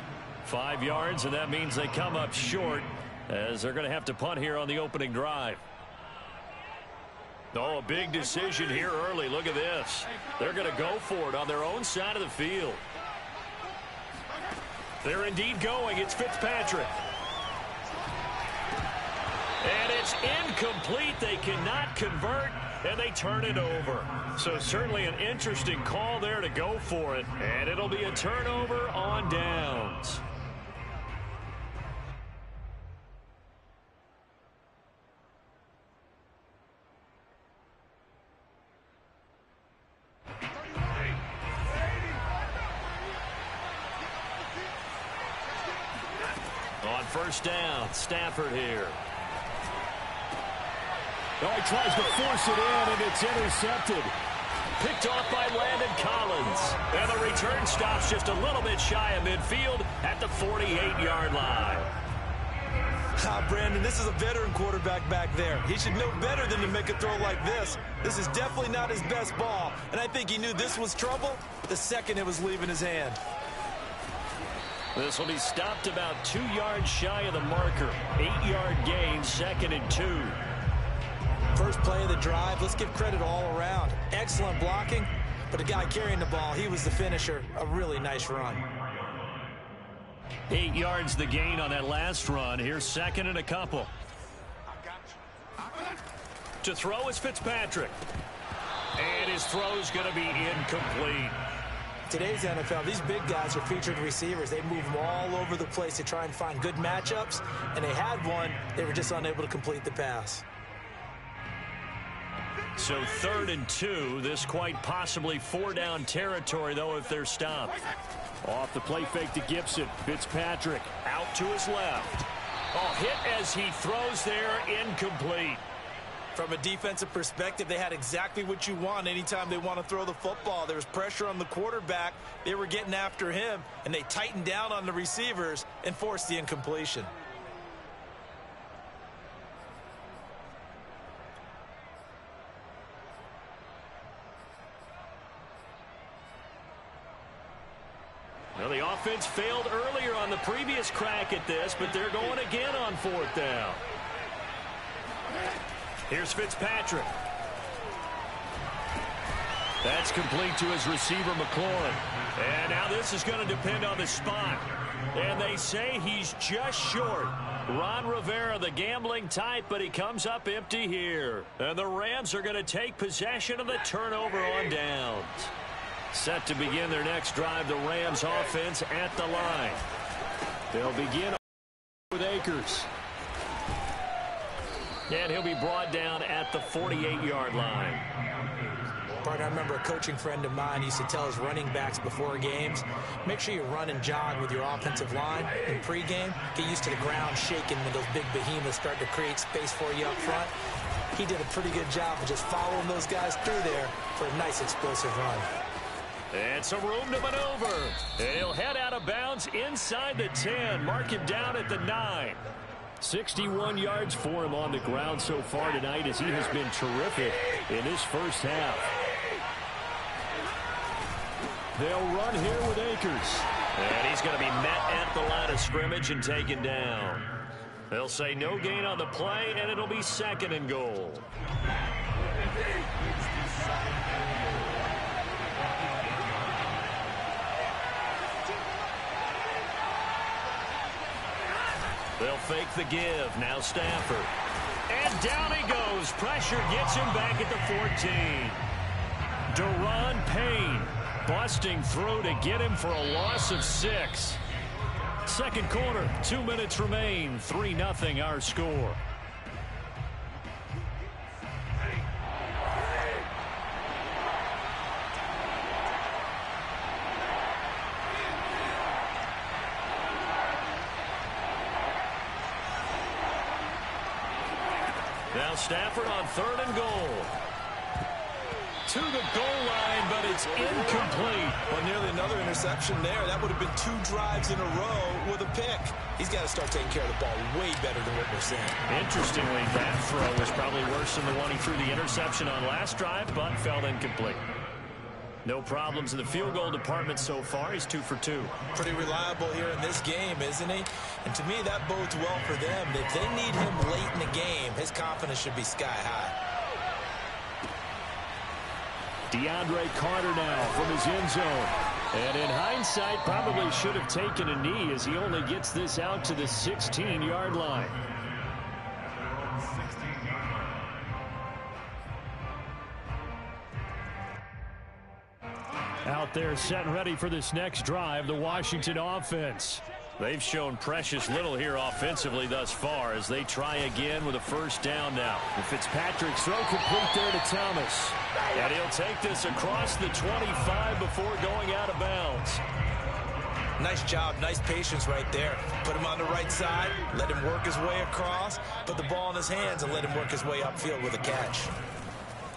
5 yards, and that means they come up short as they're going to have to punt here on the opening drive. Oh, a big decision here early. Look at this. They're going to go for it on their own side of the field. They're indeed going. It's Fitzpatrick. And it's incomplete. They cannot convert, and they turn it over. So certainly an interesting call there to go for it. And it'll be a turnover on downs. On 1st down, Stafford here. Oh, he tries to force it in, and it's intercepted. Picked off by Landon Collins. And the return stops just a little bit shy of midfield at the 48-yard line. Brandon, this is a veteran quarterback back there. He should know better than to make a throw like this. This is definitely not his best ball, and I think he knew this was trouble the second it was leaving his hand. This will be stopped about 2 yards shy of the marker. 8-yard gain, 2nd and 2. First play of the drive, let's give credit all around. Excellent blocking, but the guy carrying the ball, he was the finisher. A really nice run. 8 yards the gain on that last run. Here's 2nd and a couple. To throw is Fitzpatrick. And his throw's going to be incomplete. Today's NFL, these big guys are featured receivers. They move them all over the place to try and find good matchups, and they had one. They were just unable to complete the pass. So 3rd and 2. This quite possibly 4-down territory, though, if they're stopped. Off the play fake to Gibson. Fitzpatrick Out to his left. Oh, hit as he throws there, incomplete. From a defensive perspective, they had exactly what you want anytime they want to throw the football. There was pressure on the quarterback. They were getting after him, and they tightened down on the receivers and forced the incompletion. Well, the offense failed earlier on the previous crack at this, but they're going again on 4th down. Here's Fitzpatrick. That's complete to his receiver, McLaurin. And now this is going to depend on the spot. And they say he's just short. Ron Rivera, the gambling type, but he comes up empty here. And the Rams are going to take possession of the turnover on downs. Set to begin their next drive, the Rams offense at the line. They'll begin with Akers. And he'll be brought down at the 48-yard line. Partner, I remember a coaching friend of mine used to tell his running backs before games, make sure you run and jog with your offensive line in pregame. Get used to the ground shaking when those big behemoths start to create space for you up front. He did a pretty good job of just following those guys through there for a nice explosive run. And some room to maneuver. And he'll head out of bounds inside the 10. Mark him down at the 9. 61 yards for him on the ground so far tonight as he has been terrific in his first half. They'll run here with Akers. And he's going to be met at the line of scrimmage and taken down. They'll say no gain on the play, and it'll be 2nd and goal. They'll fake the give. Now Stafford. And down he goes. Pressure gets him back at the 14. Daron Payne busting through to get him for a loss of 6. Second quarter, 2 minutes remain. 3-0 our score. Now Stafford on 3rd and goal. To the goal line, but it's incomplete. Well, nearly another interception there. That would have been 2 drives in a row with a pick. He's got to start taking care of the ball way better than what we're seeing. Interestingly, that throw was probably worse than the one he threw the interception on last drive, but fell incomplete. No problems in the field goal department so far. He's 2 for 2. Pretty reliable here in this game, isn't he? And to me, that bodes well for them. If they need him late in the game, his confidence should be sky high. DeAndre Carter now from his end zone. And in hindsight, probably should have taken a knee as he only gets this out to the 16-yard line. Out there set and ready for this next drive, the Washington offense. They've shown precious little here offensively thus far as they try again with a 1st down now. And Fitzpatrick's throw complete there to Thomas. And he'll take this across the 25 before going out of bounds. Nice job, nice patience right there. Put him on the right side, let him work his way across, put the ball in his hands, and let him work his way upfield with a catch.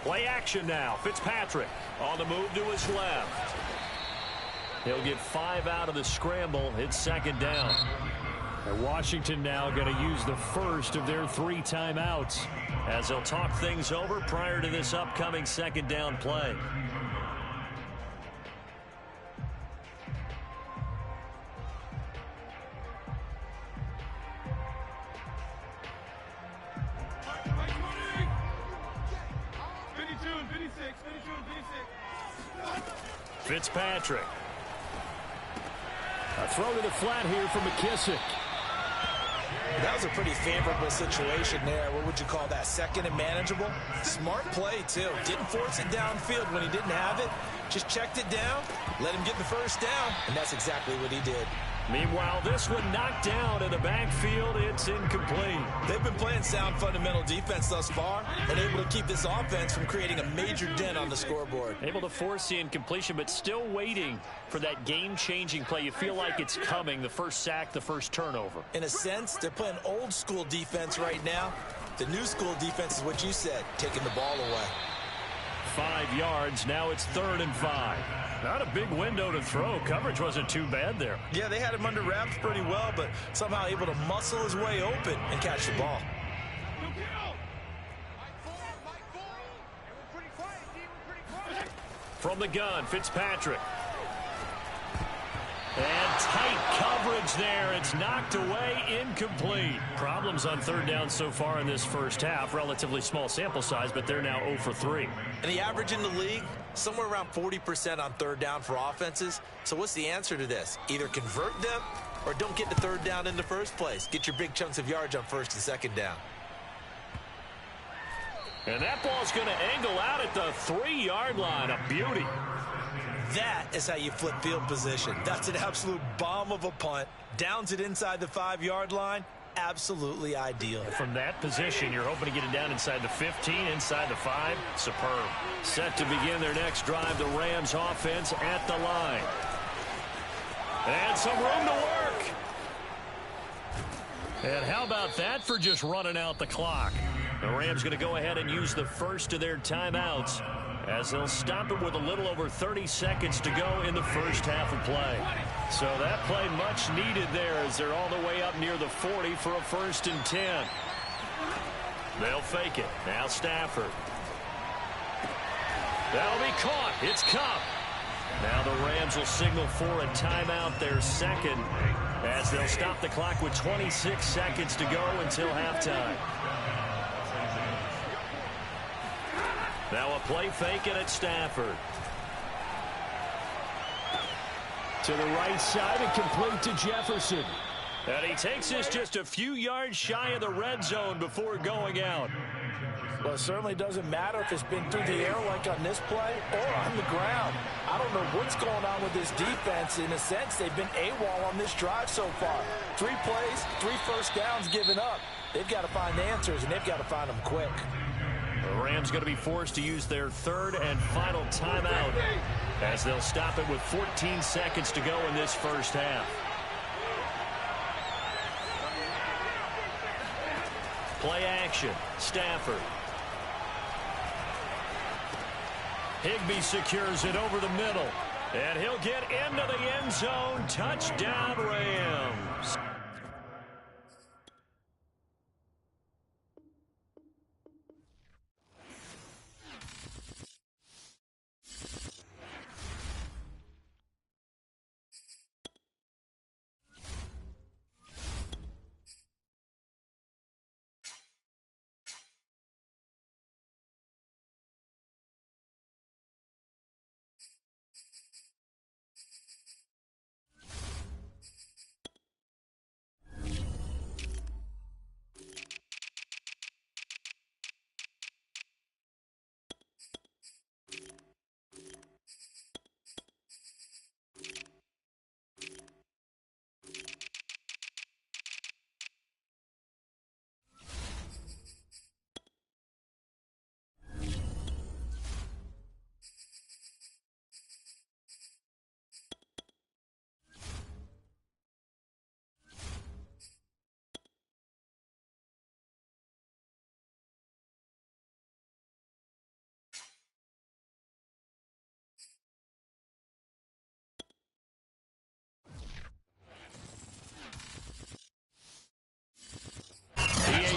Play action now. Fitzpatrick on the move to his left. He'll get 5 out of the scramble. It's 2nd down. And Washington now going to use the first of their 3 timeouts as they'll talk things over prior to this upcoming 2nd down play. Fitzpatrick. A throw to the flat here from McKissick. That was a pretty favorable situation there. What would you call that? Second and manageable? Smart play, too. Didn't force it downfield when he didn't have it. Just checked it down, let him get the first down, and that's exactly what he did. Meanwhile, this one knocked down in the backfield. It's incomplete. They've been playing sound fundamental defense thus far and able to keep this offense from creating a major dent on the scoreboard. Able to force the incompletion, but still waiting for that game-changing play. You feel like it's coming, the first sack, the first turnover. In a sense, they're playing old-school defense right now. The new school defense is what you said, taking the ball away. 5 yards. Now it's 3rd and 5. Not a big window to throw. Coverage wasn't too bad there. Yeah, they had him under wraps pretty well, but somehow able to muscle his way open and catch the ball. From the gun, Fitzpatrick. And tight coverage there. It's knocked away, incomplete. Problems on 3rd down so far in this first half. Relatively small sample size, but they're now 0 for 3. And the average in the league, somewhere around 40% on 3rd down for offenses. So what's the answer to this? Either convert them or don't get to 3rd down in the first place. Get your big chunks of yards on 1st and 2nd down. And that ball's going to angle out at the 3-yard line. A beauty. That is how you flip field position. That's an absolute bomb of a punt. Downs it inside the 5-yard line. Absolutely ideal. From that position, you're hoping to get it down inside the 15, inside the 5. Superb. Set to begin their next drive, the Rams offense at the line. And some room to work. And how about that for just running out the clock? The Rams going to go ahead and use the first of their timeouts as they'll stop it with a little over 30 seconds to go in the first half of play. So that play much needed there as they're all the way up near the 40 for a 1st and 10. They'll fake it. Now Stafford. That'll be caught. It's Cup. Now the Rams will signal for a timeout, their second, as they'll stop the clock with 26 seconds to go until halftime. Now a play fake and it's Stafford. To the right side and complete to Jefferson. And he takes this just a few yards shy of the red zone before going out. Well, it certainly doesn't matter if it's been through the air like on this play or on the ground. I don't know what's going on with this defense. In a sense, they've been AWOL on this drive so far. 3 plays, 3 first downs given up. They've got to find answers, and they've got to find them quick. The Rams going to be forced to use their 3rd and final timeout as they'll stop it with 14 seconds to go in this first half. Play action. Stafford. Higbee secures it over the middle. And he'll get into the end zone. Touchdown, Rams.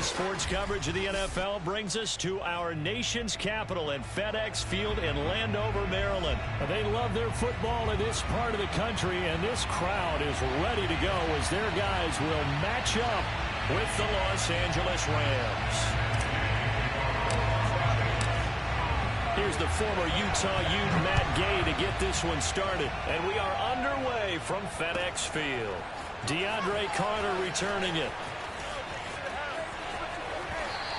Sports coverage of the NFL brings us to our nation's capital at FedEx Field in Landover, Maryland. They love their football in this part of the country, and this crowd is ready to go as their guys will match up with the Los Angeles Rams. Here's the former Utah Ute Matt Gay to get this one started, and we are underway from FedEx Field. DeAndre Carter returning it.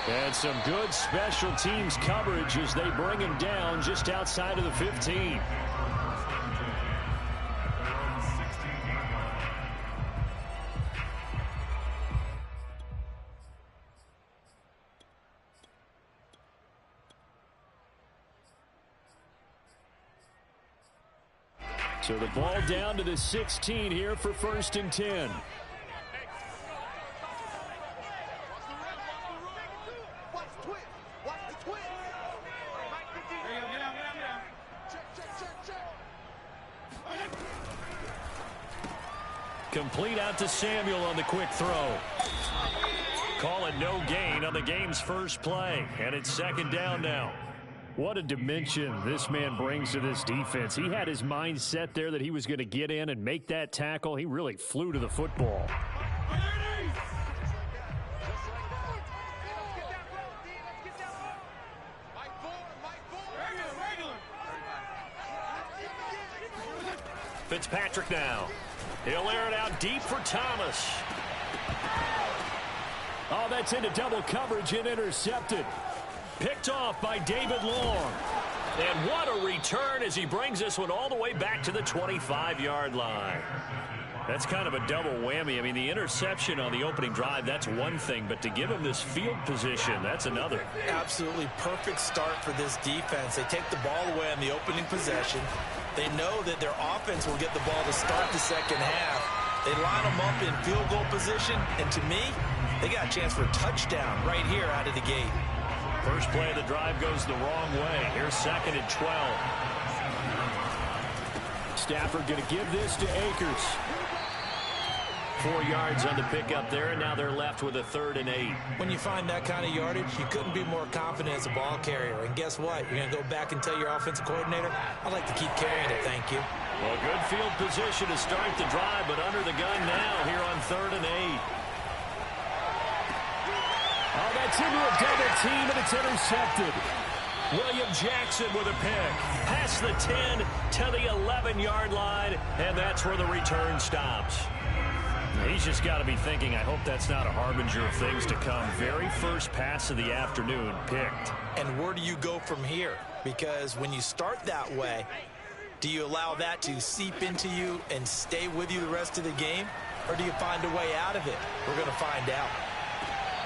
And some good special teams coverage as they bring him down just outside of the 15. So the ball down to the 16 here for 1st and 10. Complete out to Samuel on the quick throw. Call it no gain on the game's first play, and it's 2nd down now. What a dimension this man brings to this defense. He had his mind set there that he was going to get in and make that tackle. He really flew to the football. Fitzpatrick now. He'll air it out deep for Thomas. Oh, that's into double coverage and intercepted. Picked off by David Long. And what a return as he brings this one all the way back to the 25-yard line. That's kind of a double whammy. I mean, the interception on the opening drive, that's one thing. But to give him this field position, that's another. Absolutely perfect start for this defense. They take the ball away on the opening possession. They know that their offense will get the ball to start the second half. They line them up in field goal position. And to me, they got a chance for a touchdown right here out of the gate. First play of the drive goes the wrong way. Here's 2nd and 12. Stafford going to give this to Akers. 4 yards on the pickup there, and now they're left with a 3rd and 8. When you find that kind of yardage, you couldn't be more confident as a ball carrier. And guess what? You're going to go back and tell your offensive coordinator, I'd like to keep carrying it, thank you. Well, good field position to start the drive, but under the gun now here on 3rd and 8. Oh, that's into a double team, and it's intercepted. William Jackson with a pick. Past the 10 to the 11-yard line, and that's where the return stops. He's just got to be thinking, I hope that's not a harbinger of things to come. Very first pass of the afternoon picked. And where do you go from here? Because when you start that way, do you allow that to seep into you and stay with you the rest of the game? Or do you find a way out of it? We're going to find out.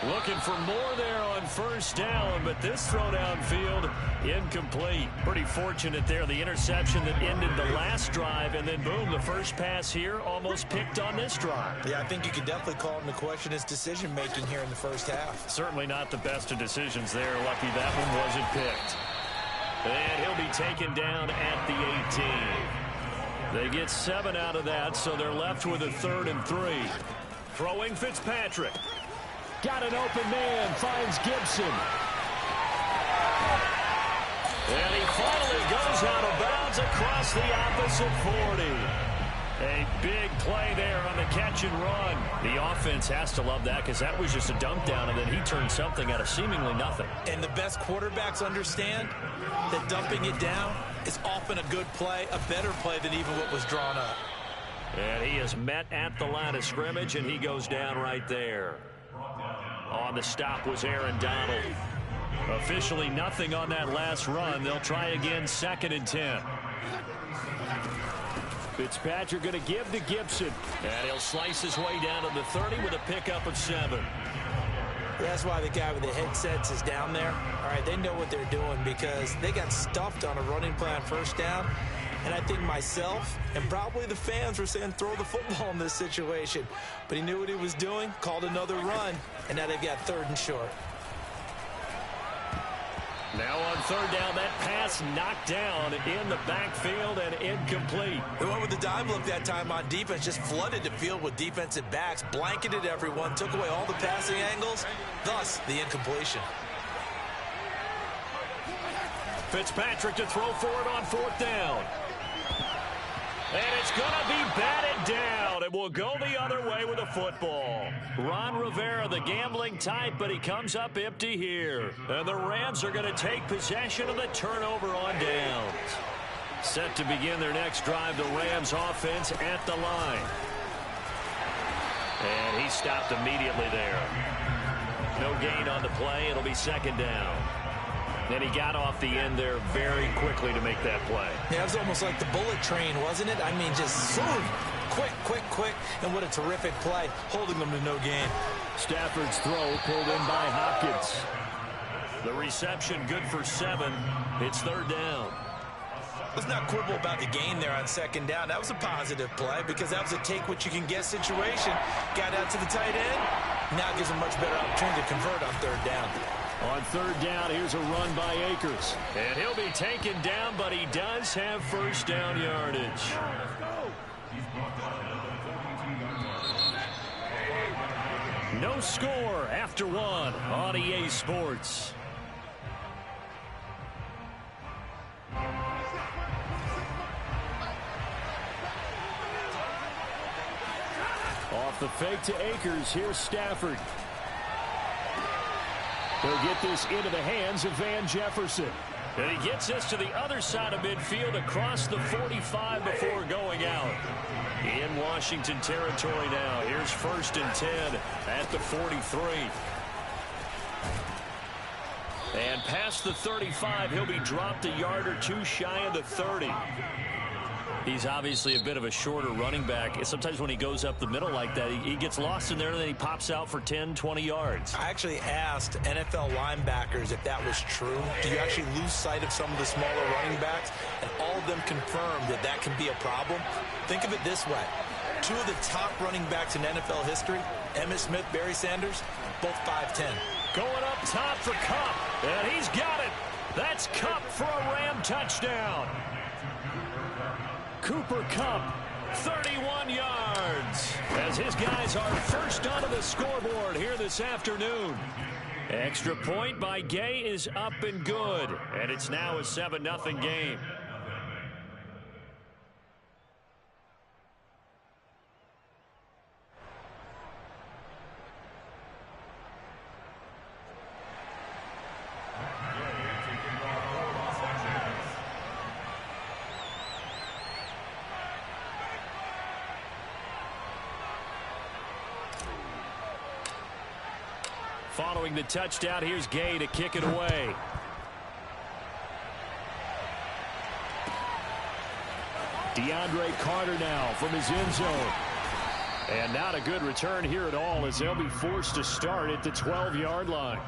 Looking for more there on 1st down, but this throw downfield incomplete. Pretty fortunate there, the interception that ended the last drive, and then boom, the first pass here almost picked on this drive. Yeah, I think you could definitely call him to question his decision-making here in the first half. Certainly not the best of decisions there. Lucky that one wasn't picked. And he'll be taken down at the 18. They get 7 out of that, so they're left with a 3rd and 3. Throwing Fitzpatrick. Got an open man, finds Gibson. And he finally goes out of bounds across the opposite 40. A big play there on the catch and run. The offense has to love that because that was just a dump down, and then he turned something out of seemingly nothing. And the best quarterbacks understand that dumping it down is often a good play, a better play than even what was drawn up. And he is met at the line of scrimmage, and he goes down right there. On the stop was Aaron Donald. Officially nothing on that last run. They'll try again, 2nd and 10. Fitzpatrick going to give to Gibson. And he'll slice his way down to the 30 with a pickup of 7. That's why the guy with the headsets is down there. All right, they know what they're doing because they got stuffed on a running play on 1st down. And I think myself and probably the fans were saying throw the football in this situation. But he knew what he was doing, called another run, and now they've got 3rd and short. Now on 3rd down, that pass knocked down in the backfield and incomplete. They went with the dive look that time on defense, just flooded the field with defensive backs, blanketed everyone, took away all the passing angles, thus the incompletion. Fitzpatrick to throw for it on 4th down. And it's going to be batted down. It will go the other way with a football. Ron Rivera, the gambling type, but he comes up empty here. And the Rams are going to take possession of the turnover on downs. Set to begin their next drive, the Rams offense at the line. And he stopped immediately there. No gain on the play. It'll be second down. And he got off the end there very quickly to make that play. Yeah, it was almost like the bullet train, wasn't it? I mean, just zoom. Quick, quick, quick. And what a terrific play, holding them to no gain. Stafford's throw pulled in by Hopkins. The reception good for 7. It's third down. Let's not quibble about the gain there on second down. That was a positive play because that was a take-what-you-can-get situation. Got out to the tight end. Now gives a much better opportunity to convert on third down. On third down, here's a run by Akers. And he'll be taken down, but he does have first down yardage. No score after 1 on EA Sports. Off the fake to Akers, here's Stafford. They'll get this into the hands of Van Jefferson. And he gets this to the other side of midfield across the 45 before going out. In Washington territory now. Here's first and 10 at the 43. And past the 35, he'll be dropped a yard or two shy of the 30. He's obviously a bit of a shorter running back. Sometimes when he goes up the middle like that, he gets lost in there, and then he pops out for 10, 20 yards. I actually asked NFL linebackers if that was true. Do you actually lose sight of some of the smaller running backs? And all of them confirmed that that can be a problem. Think of it this way. 2 of the top running backs in NFL history, Emmitt Smith, Barry Sanders, both 5'10". Going up top for Kupp, and he's got it. That's Kupp for a Ram touchdown. Cooper Kupp, 31 yards, as his guys are first onto the scoreboard here this afternoon. Extra point by Gay is up and good, and it's now a 7-0 game. Following the touchdown, here's Gay to kick it away. DeAndre Carter now from his end zone. And not a good return here at all, as they'll be forced to start at the 12-yard line.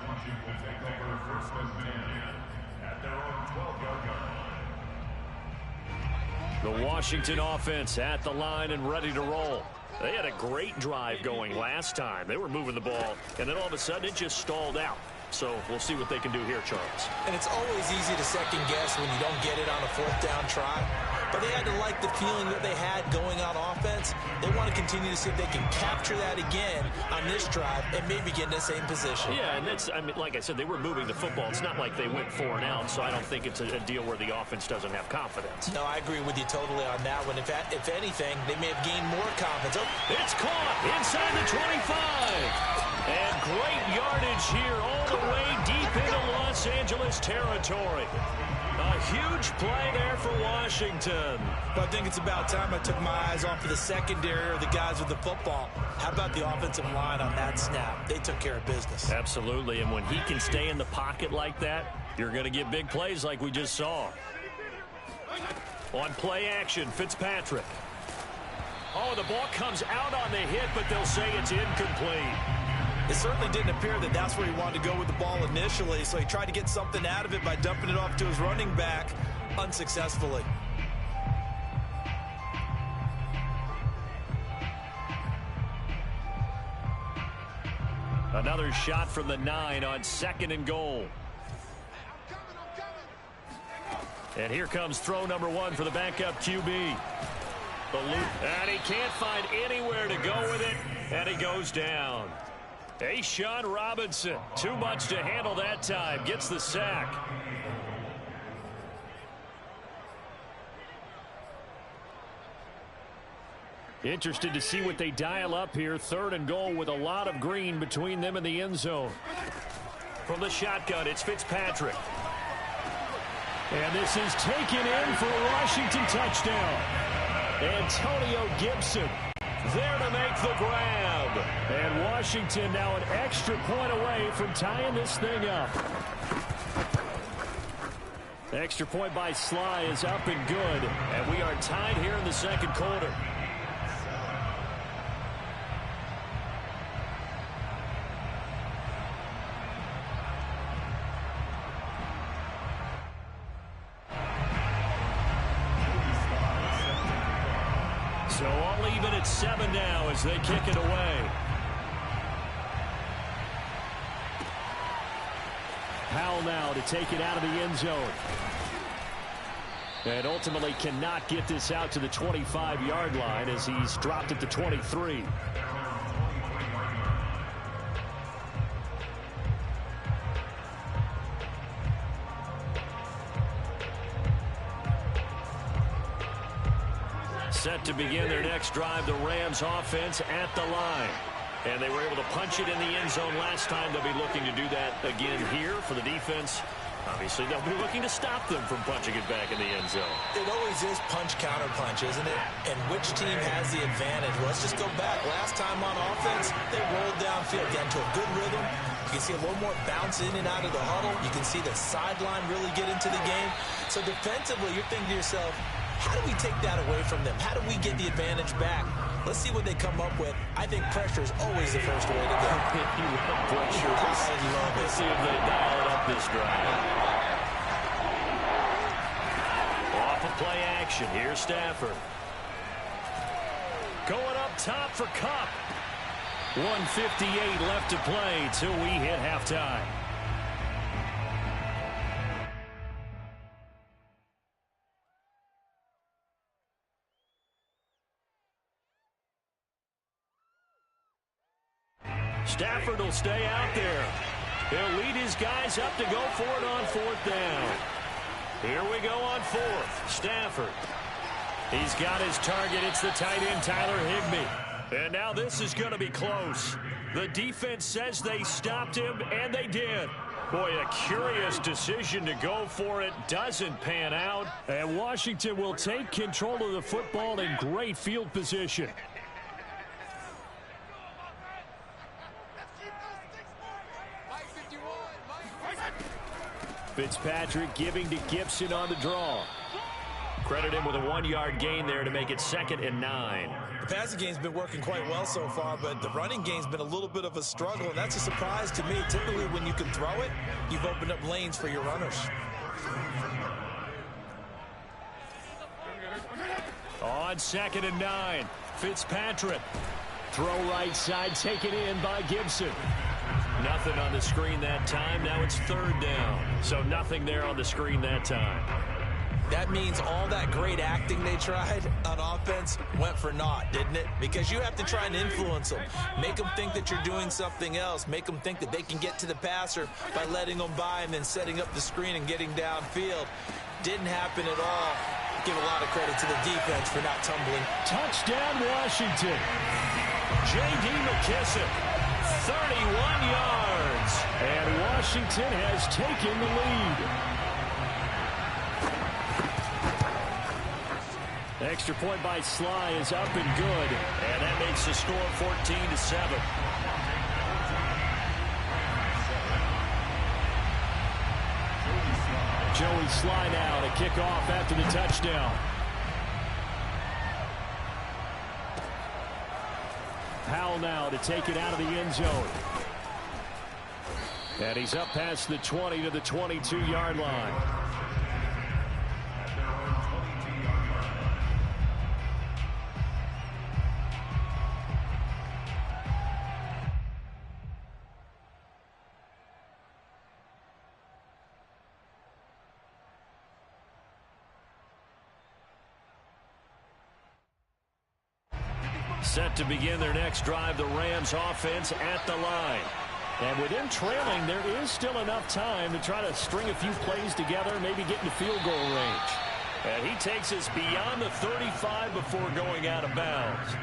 The Washington offense at the line and ready to roll. They had a great drive going last time. They were moving the ball, and then all of a sudden it just stalled out. So we'll see what they can do here, Charles. And it's always easy to second guess when you don't get it on a 4th down try. But they had to like the feeling that they had going on offense. They want to continue to see if they can capture that again on this drive and maybe get in the same position. Yeah, and that's, I mean, like I said, they were moving the football. It's not like they went 4 and out, so I don't think it's a deal where the offense doesn't have confidence. No, I agree with you totally on that one. If anything, they may have gained more confidence. Oh. It's caught inside the 25. And great yardage here all the way deep into Los Angeles territory. A huge play there for Washington. But I think it's about time I took my eyes off of the secondary or the guys with the football. How about the offensive line on that snap? They took care of business. Absolutely, and when he can stay in the pocket like that, you're going to get big plays like we just saw. On play action, Fitzpatrick. Oh, the ball comes out on the hit, but they'll say it's incomplete. It certainly didn't appear that that's where he wanted to go with the ball initially, so he tried to get something out of it by dumping it off to his running back unsuccessfully. Another shot from the 9 on 2nd and goal. And here comes throw number 1 for the backup QB. The loop, and he can't find anywhere to go with it, and he goes down. Sean Robinson, too much to handle that time, gets the sack. Interested to see what they dial up here. 3rd and goal with a lot of green between them and the end zone. From the shotgun, it's Fitzpatrick. And this is taken in for a Washington touchdown. Antonio Gibson there to make the grab. And Washington now an extra point away from tying this thing up. Extra point by Sly is up and good. And we are tied here in the second quarter. So all even at 7 now as they kick it away. Powell now to take it out of the end zone. And ultimately cannot get this out to the 25-yard line as he's dropped at the 23. Set to begin their next drive, the Rams offense at the line. And they were able to punch it in the end zone last time. They'll be looking to do that again here for the defense. Obviously, they'll be looking to stop them from punching it back in the end zone. It always is punch-counter-punch, isn't it? And which team has the advantage? Well, let's just go back. Last time on offense, they rolled downfield, got into a good rhythm. You can see a little more bounce in and out of the huddle. You can see the sideline really get into the game. So defensively, you're thinking to yourself, how do we take that away from them? How do we get the advantage back? Let's see what they come up with. I think pressure is always the first way to go. You love pressure. I love it. Let's see if they dial it up this drive. Off of play action. Here's Stafford. Going up top for Kupp. 1:58 left to play till we hit halftime. Stafford will stay out there. He'll lead his guys up to go for it on 4th down. Here we go on 4th. Stafford. He's got his target. It's the tight end, Tyler Higbee. And now this is going to be close. The defense says they stopped him, and they did. Boy, a curious decision to go for it. Doesn't pan out. And Washington will take control of the football in great field position. Fitzpatrick giving to Gibson on the draw. Credit him with a 1-yard gain there to make it 2nd and 9. The passing game's been working quite well so far, but the running game's been a little bit of a struggle, and that's a surprise to me. Typically, when you can throw it, you've opened up lanes for your runners. On 2nd and 9, Fitzpatrick. Throw right side, taken in by Gibson. Nothing on the screen that time. Now it's 3rd down. So nothing there on the screen that time. That means all that great acting they tried on offense went for naught, didn't it? Because you have to try and influence them. Make them think that you're doing something else. Make them think that they can get to the passer by letting them by and then setting up the screen and getting downfield. Didn't happen at all. Give a lot of credit to the defense for not tumbling. Touchdown, Washington. J.D. McKissick, 31 yards. And Washington has taken the lead. Extra point by Sly is up and good. And that makes the score 14-7. Joey Sly now to kick off after the touchdown. Powell now to take it out of the end zone. And he's up past the 20 to the 22-yard line. Set to begin their next drive, the Rams offense at the line. And with them trailing, there is still enough time to try to string a few plays together, maybe get into field goal range. And he takes us beyond the 35 before going out of bounds.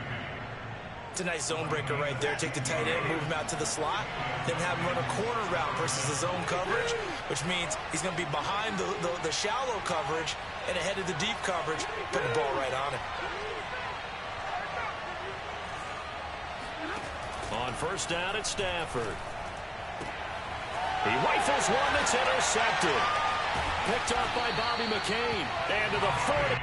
It's a nice zone breaker right there. Take the tight end, move him out to the slot, then have him run a corner route versus the zone coverage, which means he's going to be behind the shallow coverage and ahead of the deep coverage. Put the ball right on him. first down at Stafford. He rifles one that's intercepted. Picked off by Bobby McCain. And to the 40.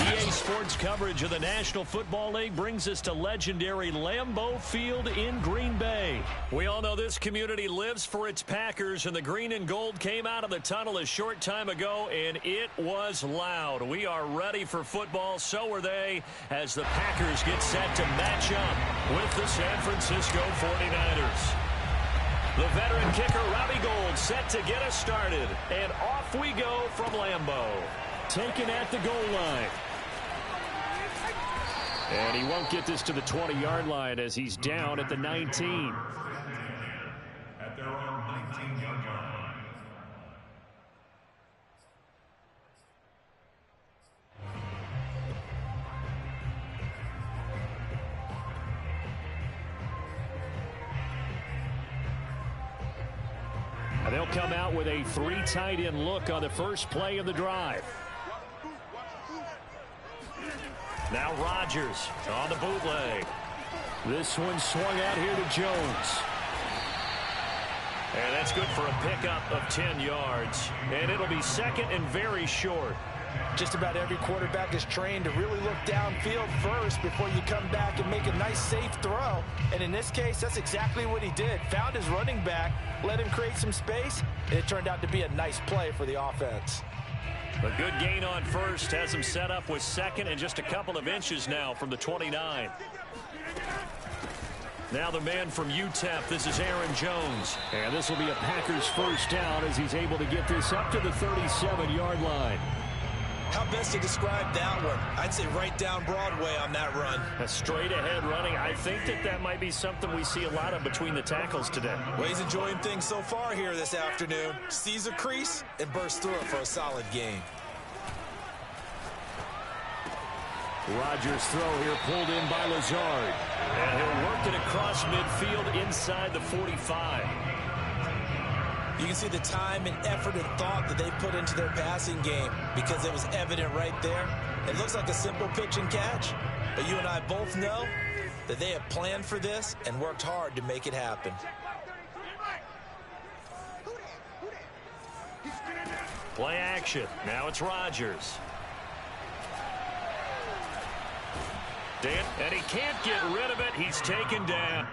EA Sports coverage of the National Football League brings us to legendary Lambeau Field in Green Bay. We all know this community lives for its Packers, and the green and gold came out of the tunnel a short time ago, and it was loud. We are ready for football. So are they, as the Packers get set to match up with the San Francisco 49ers. The veteran kicker, Robbie Gould, set to get us started. And off we go from Lambeau. Taken at the goal line. And he won't get this to the 20-yard line as he's down at the 19. At their own 19-yard line. And they'll come out with a 3 tight end look on the first play of the drive. Now Rodgers on the bootleg. This one swung out here to Jones. And that's good for a pickup of 10 yards. And it'll be second and very short. Just about every quarterback is trained to really look downfield first before you come back and make a nice, safe throw. And in this case, that's exactly what he did. Found his running back, let him create some space, and it turned out to be a nice play for the offense. A good gain on first has him set up with second and just a couple of inches now from the 29. Now the man from UTEP, this is Aaron Jones. And this will be a Packers first down as he's able to get this up to the 37-yard line. How best to describe that one? I'd say right down Broadway on that run. A straight-ahead running. I think that might be something we see a lot of between the tackles today. Well, he's enjoying things so far here this afternoon. Sees a crease and bursts through it for a solid gain. Rodgers' throw here pulled in by Lazard. And he'll work it across midfield inside the 45. You can see the time and effort and thought that they put into their passing game because it was evident right there. It looks like a simple pitch and catch, but you and I both know that they have planned for this and worked hard to make it happen. Play action. Now it's Rodgers. And he can't get rid of it. He's taken down.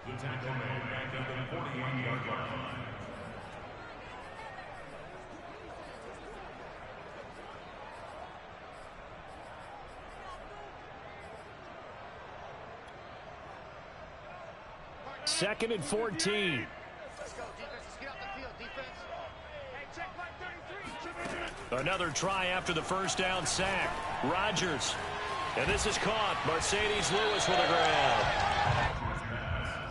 The tackle made back at the 41-yard line. Second and 14. Let's go, defense. Let's get out the field, defense. Hey, check line 33. Another try after the first down sack. Rodgers. And this is caught. Mercedes Lewis with a grab.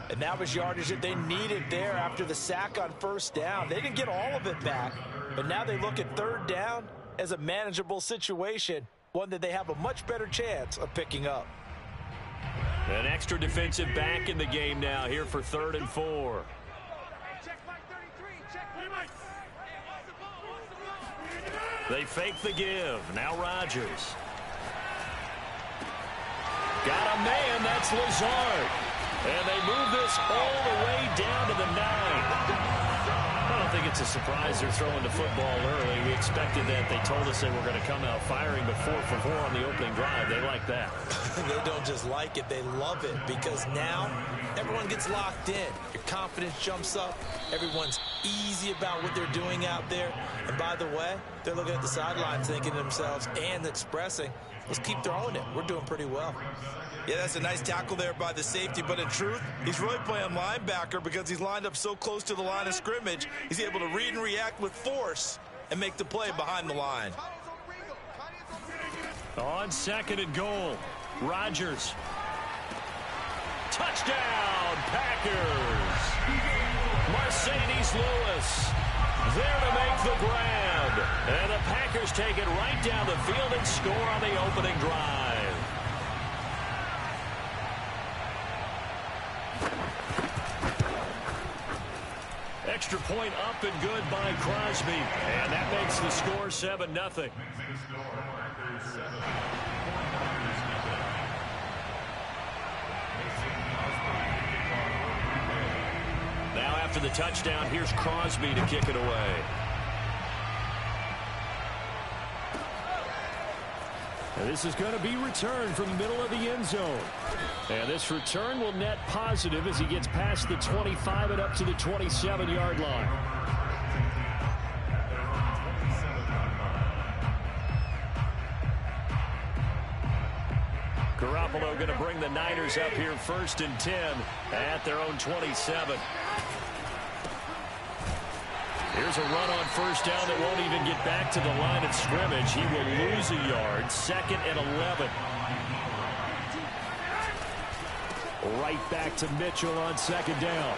And that was yardage that they needed there after the sack on first down. They didn't get all of it back, but now they look at third down as a manageable situation, one that they have a much better chance of picking up. An extra defensive back in the game now here for 3rd and 4. Check line 33. Check line. They fake the give. Now Rodgers. Got a man. That's Lazard. And they move this all the way down to the 9. I don't think it's a surprise they're throwing the football early. We expected that. They told us they were going to come out firing, but 4 for 4 on the opening drive. They like that. They don't just like it, they love it, because now everyone gets locked in. Your confidence jumps up. Everyone's easy about what they're doing out there. And by the way, they're looking at the sidelines thinking to themselves and expressing, let's keep throwing it. We're doing pretty well. Yeah, that's a nice tackle there by the safety, but in truth, he's really playing linebacker because he's lined up so close to the line of scrimmage. He's able to read and react with force and make the play behind the line. On 2nd and goal, Rodgers. Touchdown, Packers. Mercedes Lewis there to make the grab. And the Packers take it right down the field and score on the opening drive. Extra point up and good by Crosby. And that makes the score 7-0. Now after the touchdown, here's Crosby to kick it away. And this is going to be returned from the middle of the end zone. And this return will net positive as he gets past the 25 and up to the 27-yard line. Garoppolo going to bring the Niners up here 1st and 10 at their own 27. Here's a run on first down that won't even get back to the line of scrimmage. He will lose a yard. 2nd and 11. Right back to Mitchell on 2nd down.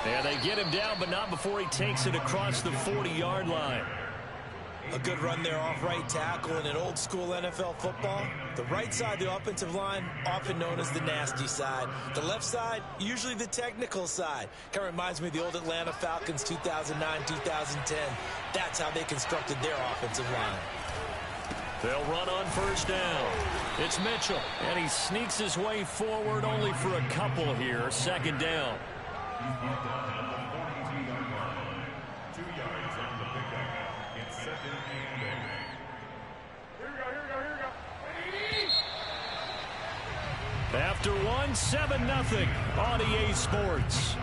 And they get him down, but not before he takes it across the 40-yard line. A good run there off right tackle. In an old school NFL football, the right side of the offensive line, often known as the nasty side. The left side, usually the technical side. Kind of reminds me of the old Atlanta Falcons 2009, 2010. That's how they constructed their offensive line. They'll run on first down. It's Mitchell, and he sneaks his way forward only for a couple here. 2nd down. 2 yards on the pickup. It's 2nd and 8. Here we go. After one, 7-0 on EA Sports.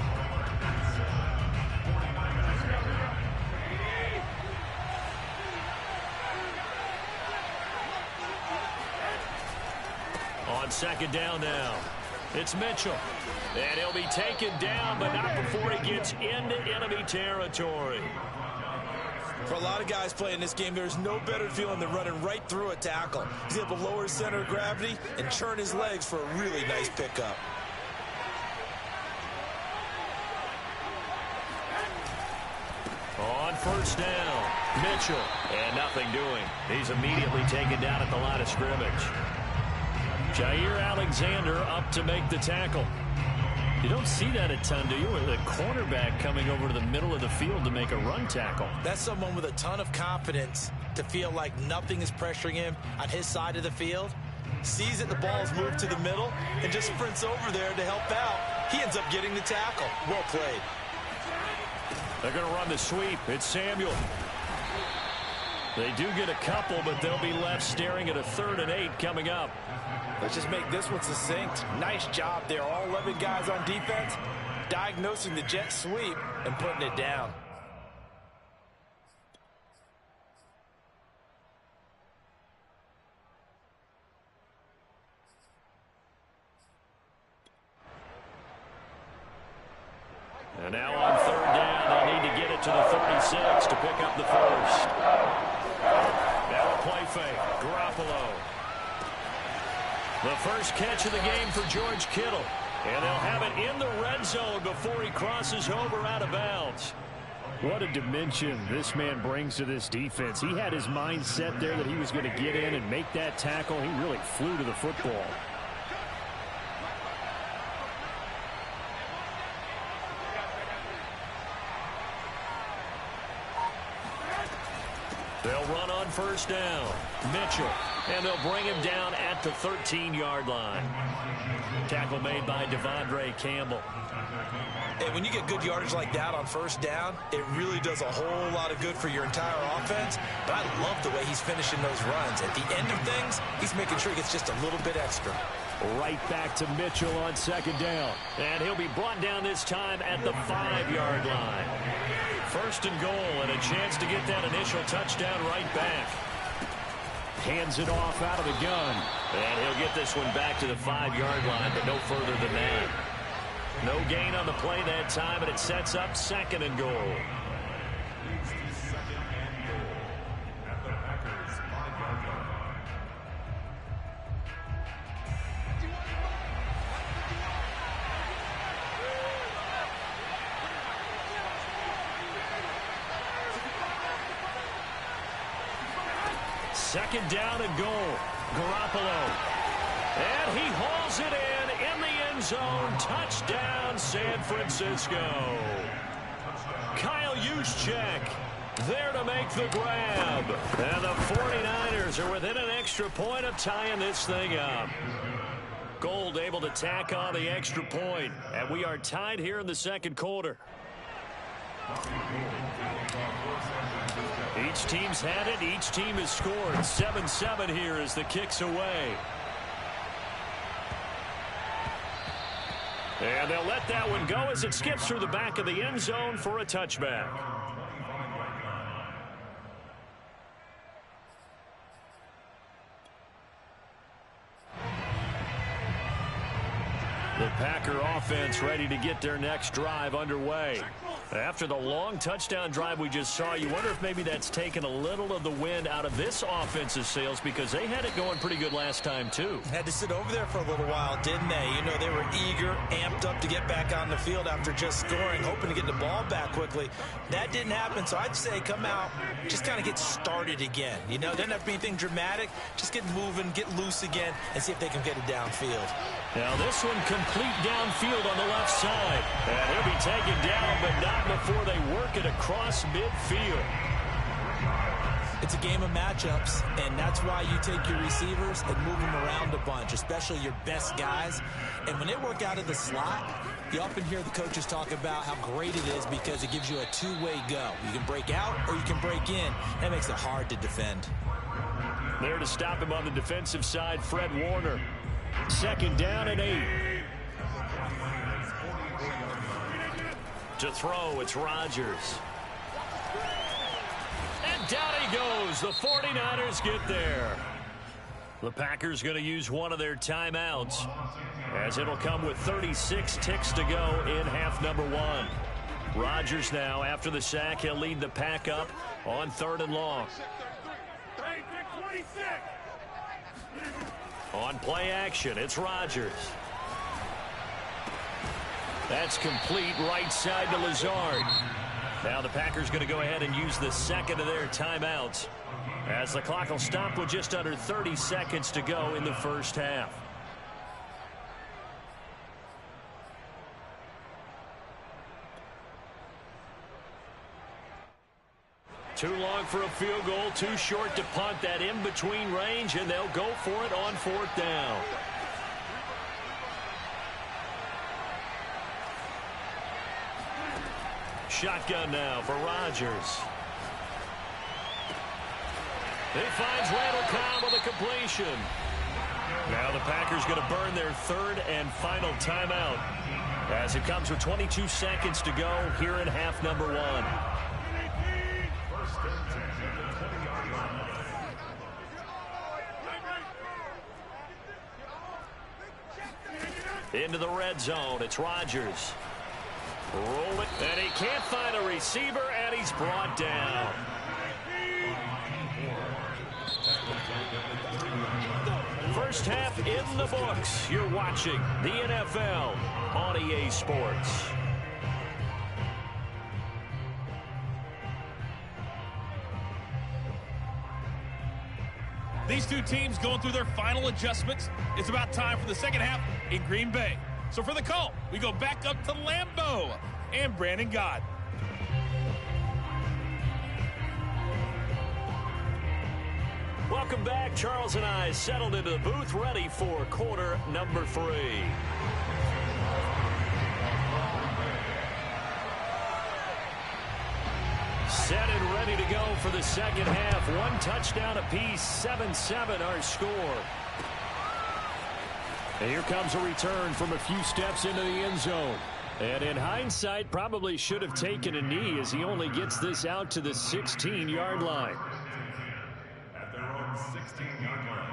On 2nd down now, it's Mitchell. And he'll be taken down, but not before he gets into enemy territory. For a lot of guys playing this game, there's no better feeling than running right through a tackle. He's able to lower his center of gravity and churn his legs for a really nice pickup. On first down, Mitchell. And nothing doing. He's immediately taken down at the line of scrimmage. Jair Alexander up to make the tackle. You don't see that a ton, do you? With a cornerback coming over to the middle of the field to make a run tackle. That's someone with a ton of confidence to feel like nothing is pressuring him on his side of the field. Sees that the ball is moved to the middle and just sprints over there to help out. He ends up getting the tackle. Well played. They're going to run the sweep. It's Samuel. They do get a couple, but they'll be left staring at a 3rd and 8 coming up. Let's just make this one succinct. Nice job there. All 11 guys on defense diagnosing the jet sweep and putting it down. And now on 3rd down, they'll need to get it to the 36 to pick up the first. Now a play fake. Garoppolo. The first catch of the game for George Kittle. And they'll have it in the red zone before he crosses over out of bounds. What a dimension this man brings to this defense. He had his mind set there that he was going to get in and make that tackle. He really flew to the football. They'll run on first down. Mitchell. And they'll bring him down at the 13-yard line. Tackle made by Devondre Campbell. And when you get good yardage like that on first down, it really does a whole lot of good for your entire offense. But I love the way he's finishing those runs. At the end of things, he's making sure he gets just a little bit extra. Right back to Mitchell on 2nd down. And he'll be brought down this time at the 5-yard line. 1st and goal, and a chance to get that initial touchdown right back. Hands it off out of the gun. And he'll get this one back to the 5-yard line, but no further than that. No gain on the play that time, and it sets up 2nd and goal. At the Packers' 5-yard line. Second down and goal. Garoppolo. And he hauls it in the end zone. Touchdown, San Francisco. Kyle Juszczyk there to make the grab. And the 49ers are within an extra point of tying this thing up. Gold able to tack on the extra point. And we are tied here in the 2nd quarter. Each team's had it. Each team has scored. 7-7 here as the kick's away. And they'll let that one go as it skips through the back of the end zone for a touchback. The Packer offense ready to get their next drive underway. After the long touchdown drive we just saw, you wonder if maybe that's taken a little of the wind out of this offense's sails, because they had it going pretty good last time too. Had to sit over there for a little while, didn't they? You know, they were eager, amped up to get back on the field after just scoring, hoping to get the ball back quickly. That didn't happen, so I'd say come out, just kind of get started again. You know, doesn't have to be anything dramatic. Just get moving, get loose again, and see if they can get it downfield. Now this one complete downfield on the left side. And he'll be taken down, but not before they work it across midfield. It's a game of matchups, and that's why you take your receivers and move them around a bunch, especially your best guys. And when they work out of the slot, you often hear the coaches talk about how great it is because it gives you a two-way go. You can break out or you can break in. That makes it hard to defend. There to stop him on the defensive side, Fred Warner. 2nd down and 8. To throw, it's Rodgers. And down he goes. The 49ers get there. The Packers going to use one of their timeouts, as it'll come with 36 ticks to go in half number 1. Rodgers now, after the sack, he'll lead the pack up on 3rd and long. On play action, it's Rodgers. That's complete right side to Lazard. Now the Packers going to go ahead and use the 2nd of their timeouts, as the clock will stop with just under 30 seconds to go in the first half. Too long for a field goal, too short to punt. That in-between range, and they'll go for it on 4th down. Shotgun now for Rodgers. He finds Randall Cobb with a completion. Now the Packers going to burn their third and final timeout as it comes with 22 seconds to go here in half number 1. First and 10 at the 20-yard line. Into the red zone. It's Rodgers. Roll it, and he can't find a receiver, and he's brought down. First half in the books. You're watching the NFL on EA Sports. These two teams going through their final adjustments. It's about time for the second half in Green Bay. So for the call, we go back up to Lambeau and Brandon Gott. Welcome back. Charles and I settled into the booth, ready for quarter number 3. Set and ready to go for the second half. 1 touchdown apiece, 7-7 our score. And here comes a return from a few steps into the end zone. And in hindsight, probably should have taken a knee as he only gets this out to the 16-yard line. At their own 16-yard line.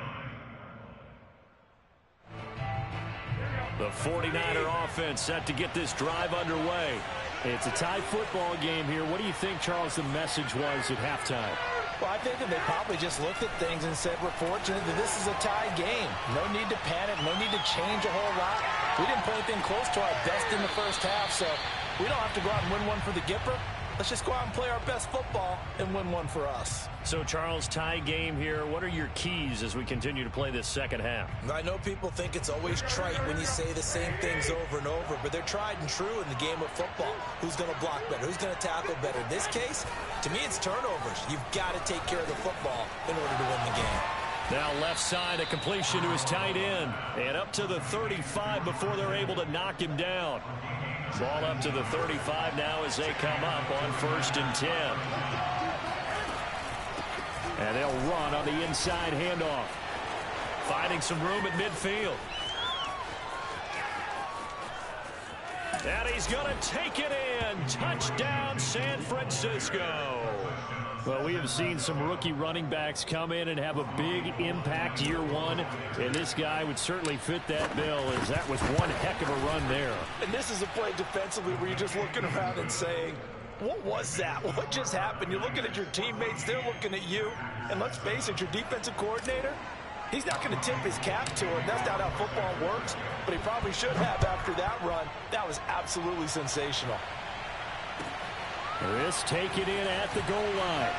The 49er offense set to get this drive underway. It's a tie football game here. What do you think, Charles, the message was at halftime? Well, I think that they probably just looked at things and said, we're fortunate that this is a tie game. No need to panic. No need to change a whole lot. We didn't play anything close to our best in the first half, so we don't have to go out and win one for the Gipper. Let's just go out and play our best football and win one for us. So, Charles, tie game here. What are your keys as we continue to play this second half? I know people think it's always trite when you say the same things over and over, but they're tried and true in the game of football. Who's going to block better? Who's going to tackle better? In this case, to me, it's turnovers. You've got to take care of the football in order to win the game. Now left side, a completion to his tight end. And up to the 35 before they're able to knock him down. Ball up to the 35 now as they come up on 1st and 10. And they'll run on the inside handoff. Finding some room at midfield. And he's going to take it in. Touchdown, San Francisco. Well, we have seen some rookie running backs come in and have a big impact year one, and this guy would certainly fit that bill, as that was one heck of a run there. And this is a play defensively where you're just looking around and saying, what was that? What just happened? You're looking at your teammates, they're looking at you, and let's face it, your defensive coordinator, he's not going to tip his cap to it. That's not how football works, but he probably should have after that run. That was absolutely sensational. This taken in at the goal line.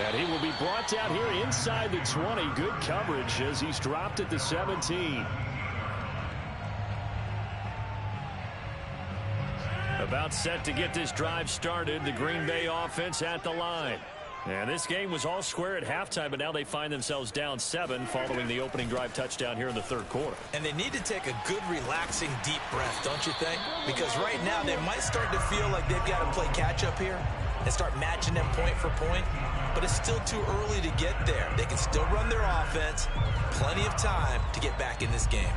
And he will be brought down here inside the 20. Good coverage as he's dropped at the 17. About set to get this drive started. The Green Bay offense at the line. And this game was all square at halftime, but now they find themselves down 7 following the opening drive touchdown here in the third quarter. And they need to take a good, relaxing, deep breath, don't you think? Because right now they might start to feel like they've got to play catch-up here and start matching them point for point. But it's still too early to get there. They can still run their offense. Plenty of time to get back in this game.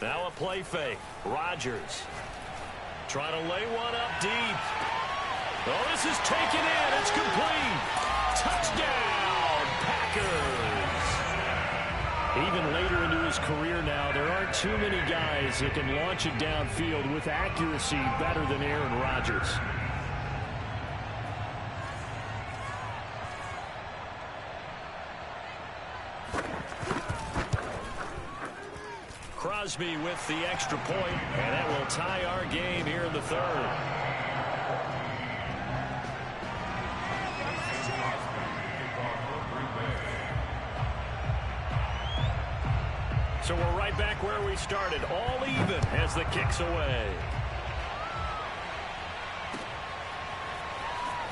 Now a play fake. Rodgers trying to lay one up deep. Oh, this is taken in. It's complete. Touchdown, Packers. Even later into his career now, there aren't too many guys that can launch it downfield with accuracy better than Aaron Rodgers. Crosby with the extra point, and that will tie our game here in the third. So we're right back where we started, all even as the kick's away.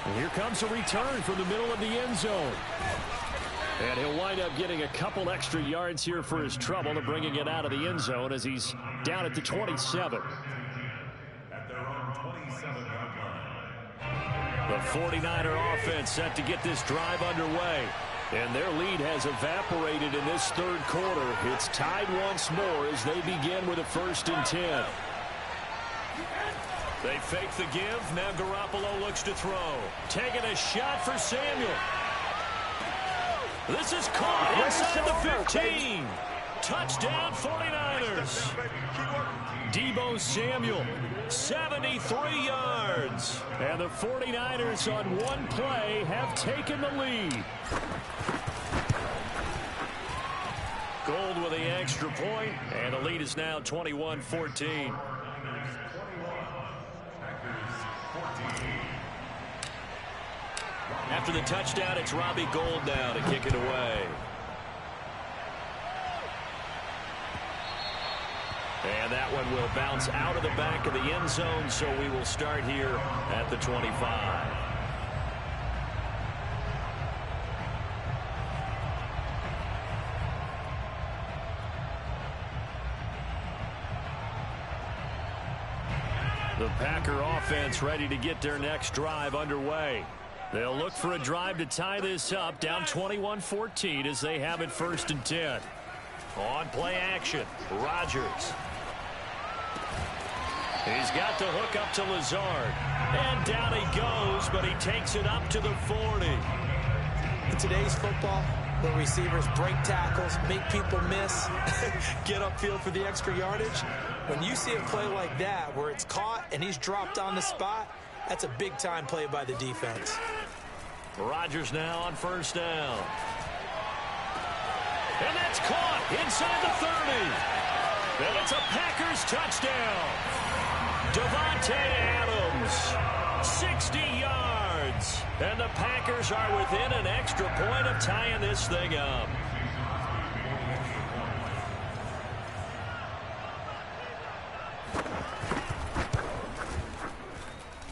And here comes a return from the middle of the end zone. And he'll wind up getting a couple extra yards here for his trouble of bringing it out of the end zone as he's down at the 27. At their own 27-yard line. The 49er offense set to get this drive underway. And their lead has evaporated in this third quarter. It's tied once more as they begin with a 1st and 10. They fake the give. Now Garoppolo looks to throw. Taking a shot for Samuel. This is caught inside the 15. Touchdown 49ers. Deebo Samuel, 73 yards. And the 49ers on one play have taken the lead. Gold with the extra point, and the lead is now 21-14. After the touchdown, it's Robbie Gould now to kick it away. And that one will bounce out of the back of the end zone, so we will start here at the 25. The Packer offense ready to get their next drive underway. They'll look for a drive to tie this up, down 21-14 as they have it 1st and 10. On play action, Rodgers. He's got the hook up to Lazard. And down he goes, but he takes it up to the 40. In today's football, where receivers break tackles, make people miss, get upfield for the extra yardage, when you see a play like that where it's caught and he's dropped on the spot, that's a big-time play by the defense. Rodgers now on 1st down. And that's caught inside the 30. And it's a Packers touchdown. Devontae Adams, 60 yards. And the Packers are within an extra point of tying this thing up.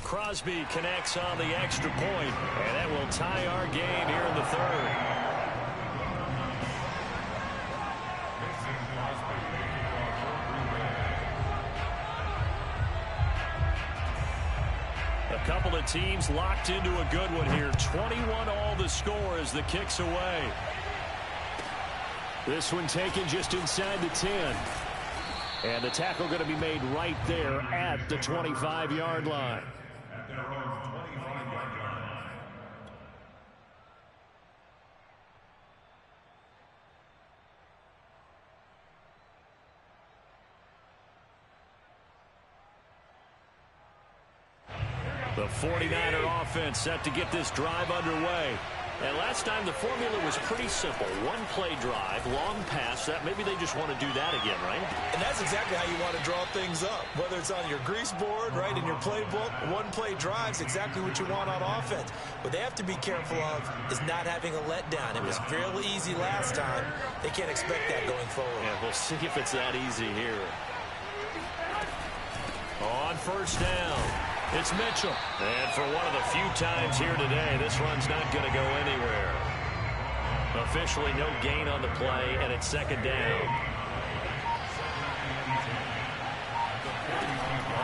Crosby connects on the extra point, and that will tie our game here in the 3rd. A couple of teams locked into a good one here. 21 all the score as the kick's away. This one taken just inside the 10. And the tackle going to be made right there at the 25-yard line. At their own 25-yard line. The 49er offense set to get this drive underway. And last time the formula was pretty simple. One play drive, long pass. That maybe they just want to do that again, right? And that's exactly how you want to draw things up. Whether it's on your grease board, right, in your playbook, one play drive's exactly what you want on offense. What they have to be careful of is not having a letdown. It was fairly easy last time. They can't expect that going forward. Yeah, we'll see if it's that easy here. On 1st down, it's Mitchell. And for one of the few times here today, this run's not going to go anywhere. Officially no gain on the play, and it's 2nd down.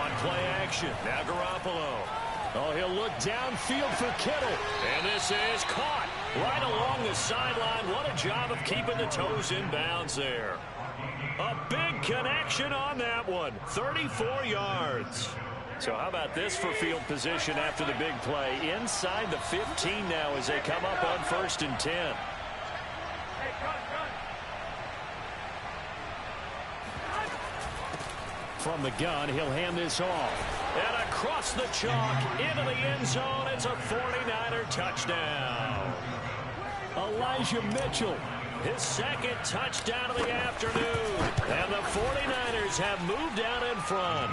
On play action, now Garoppolo. Oh, he'll look downfield for Kittle. And this is caught right along the sideline. What a job of keeping the toes in bounds there. A big connection on that one. 34 yards. So how about this for field position after the big play? Inside the 15 now as they come up on 1st and 10. From the gun, he'll hand this off. And across the chalk, into the end zone, it's a 49er touchdown. Elijah Mitchell, his 2nd touchdown of the afternoon. And the 49ers have moved out in front.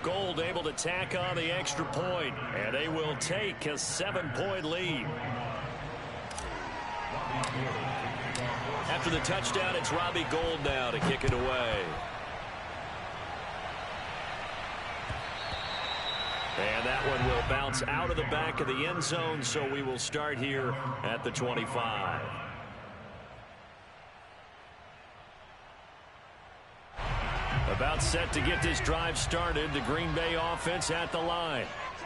Gould able to tack on the extra point, and they will take a 7-point lead. After the touchdown, it's Robbie Gould now to kick it away. And that one will bounce out of the back of the end zone, so we will start here at the 25. About set to get this drive started, the Green Bay offense at the line.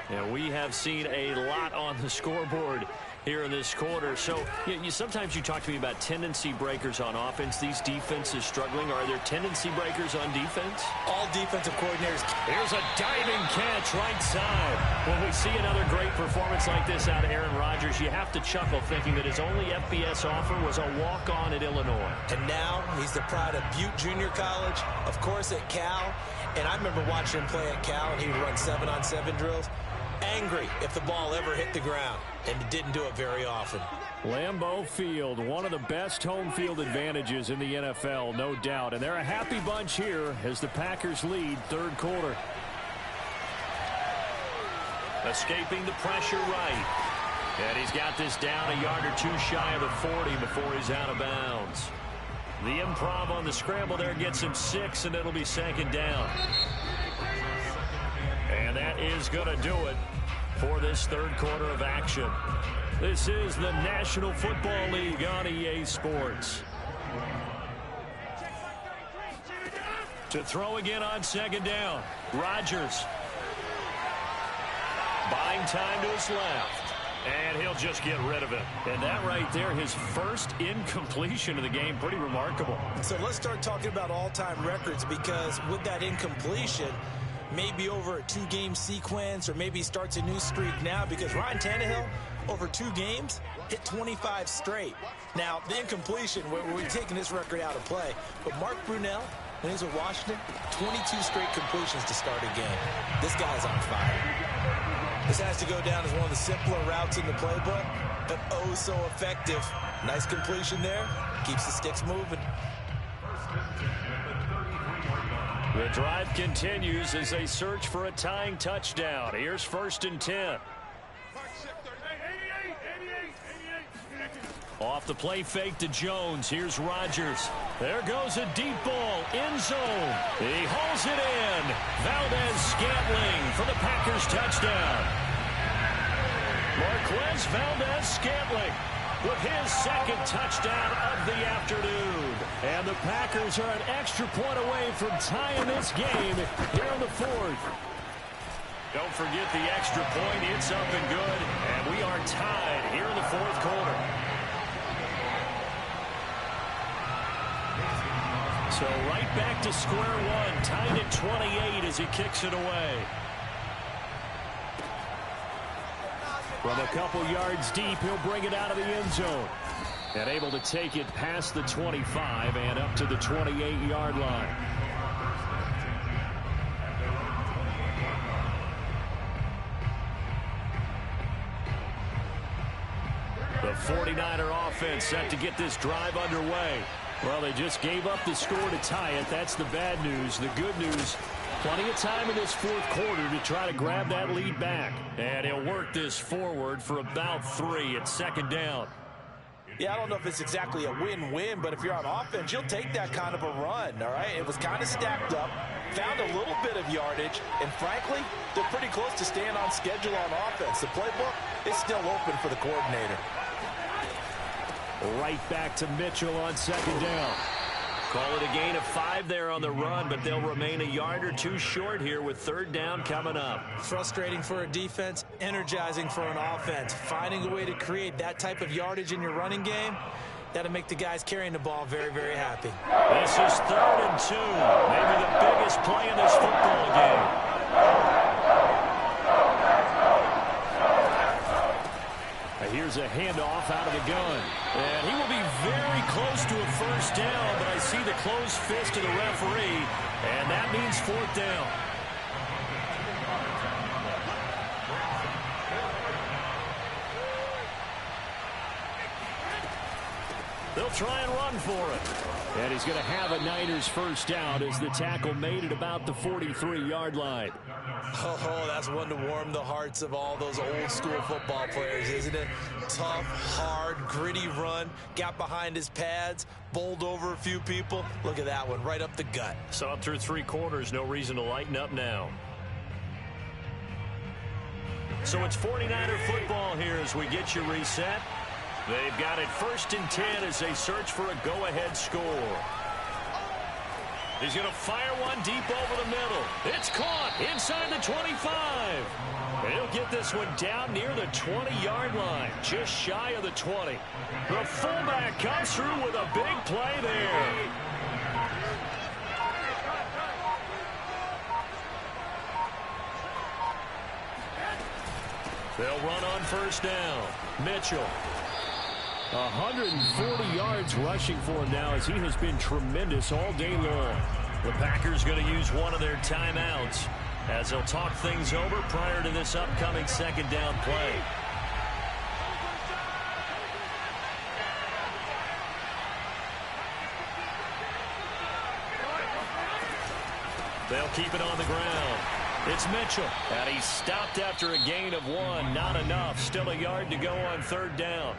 And we have seen a lot on the scoreboard here in this quarter. So sometimes you talk to me about tendency breakers on offense. These defenses struggling. Are there tendency breakers on defense? All defensive coordinators. Here's a diving catch right side. When we see another great performance like this out of Aaron Rodgers, you have to chuckle thinking that his only FBS offer was a walk-on at Illinois. And now he's the pride of Butte Junior College, of course at Cal. And I remember watching him play at Cal, and he would run 7-on-7 drills. Angry if the ball ever hit the ground, and it didn't do it very often. Lambeau Field, one of the best home field advantages in the NFL, no doubt. And they're a happy bunch here as the Packers lead third quarter. Escaping the pressure right. And he's got this down a yard or two shy of the 40 before he's out of bounds. The improv on the scramble there gets him 6, and it'll be second down. And that is going to do it for this third quarter of action. This is the National Football League on EA Sports. To throw again on second down. Rodgers. Buying time to his left. And he'll just get rid of it. And that right there, his first incompletion of the game, pretty remarkable. So let's start talking about all-time records, because with that incompletion, maybe over a 2-game sequence, or maybe starts a new streak now, because Ryan Tannehill, over 2 games, hit 25 straight. Now, the incompletion, we're taking this record out of play, but Mark Brunell, when he was with Washington, 22 straight completions to start a game. This guy's on fire. This has to go down as one of the simpler routes in the playbook, but oh so effective. Nice completion there. Keeps the sticks moving. The drive continues as they search for a tying touchdown. Here's 1st and 10. Off the play fake to Jones. Here's Rodgers. There goes a deep ball. End zone. He hauls it in. Valdez-Scantling for the Packers touchdown. Marquez Valdez-Scantling with his second touchdown of the afternoon. And the Packers are an extra point away from tying this game here in the fourth. Don't forget the extra point. It's up and good. And we are tied here in the fourth quarter. So right back to square one. Tied at 28 as he kicks it away. From a couple yards deep, he'll bring it out of the end zone. And able to take it past the 25 and up to the 28-yard line. The 49er offense set to get this drive underway. Well, they just gave up the score to tie it. That's the bad news. The good news, plenty of time in this fourth quarter to try to grab that lead back. And he'll work this forward for about 3 at second down. Yeah, I don't know if it's exactly a win-win, but if you're on offense, you'll take that kind of a run, all right? It was kind of stacked up, found a little bit of yardage, and frankly, they're pretty close to staying on schedule on offense. The playbook is still open for the coordinator. Right back to Mitchell on second down. Call it a gain of 5 there on the run, but they'll remain a yard or two short here with third down coming up. Frustrating for a defense, energizing for an offense. Finding a way to create that type of yardage in your running game, that'll make the guys carrying the ball very, very happy. This is 3rd and 2. Maybe the biggest play in this football game. Here's a handoff out of the gun. And he will be very close to a first down, but I see the closed fist of the referee, and that means 4th down. They'll try and run for it. And he's going to have a Niners first down as the tackle made it about the 43-yard line. Oh, that's one to warm the hearts of all those old-school football players, isn't it? Tough, hard, gritty run, got behind his pads, bowled over a few people. Look at that one, right up the gut. So up through 3 quarters, no reason to lighten up now. So it's 49er football here as we get you reset. They've got it 1st and 10 as they search for a go-ahead score. He's going to fire one deep over the middle. It's caught inside the 25. And he'll get this one down near the 20-yard line, just shy of the 20. The fullback comes through with a big play there. They'll run on 1st down. Mitchell. 140 yards rushing for him now as he has been tremendous all day long. The Packers going to use one of their timeouts as they'll talk things over prior to this upcoming 2nd down play. They'll keep it on the ground. It's Mitchell, and he's stopped after a gain of 1. Not enough. Still a yard to go on 3rd down.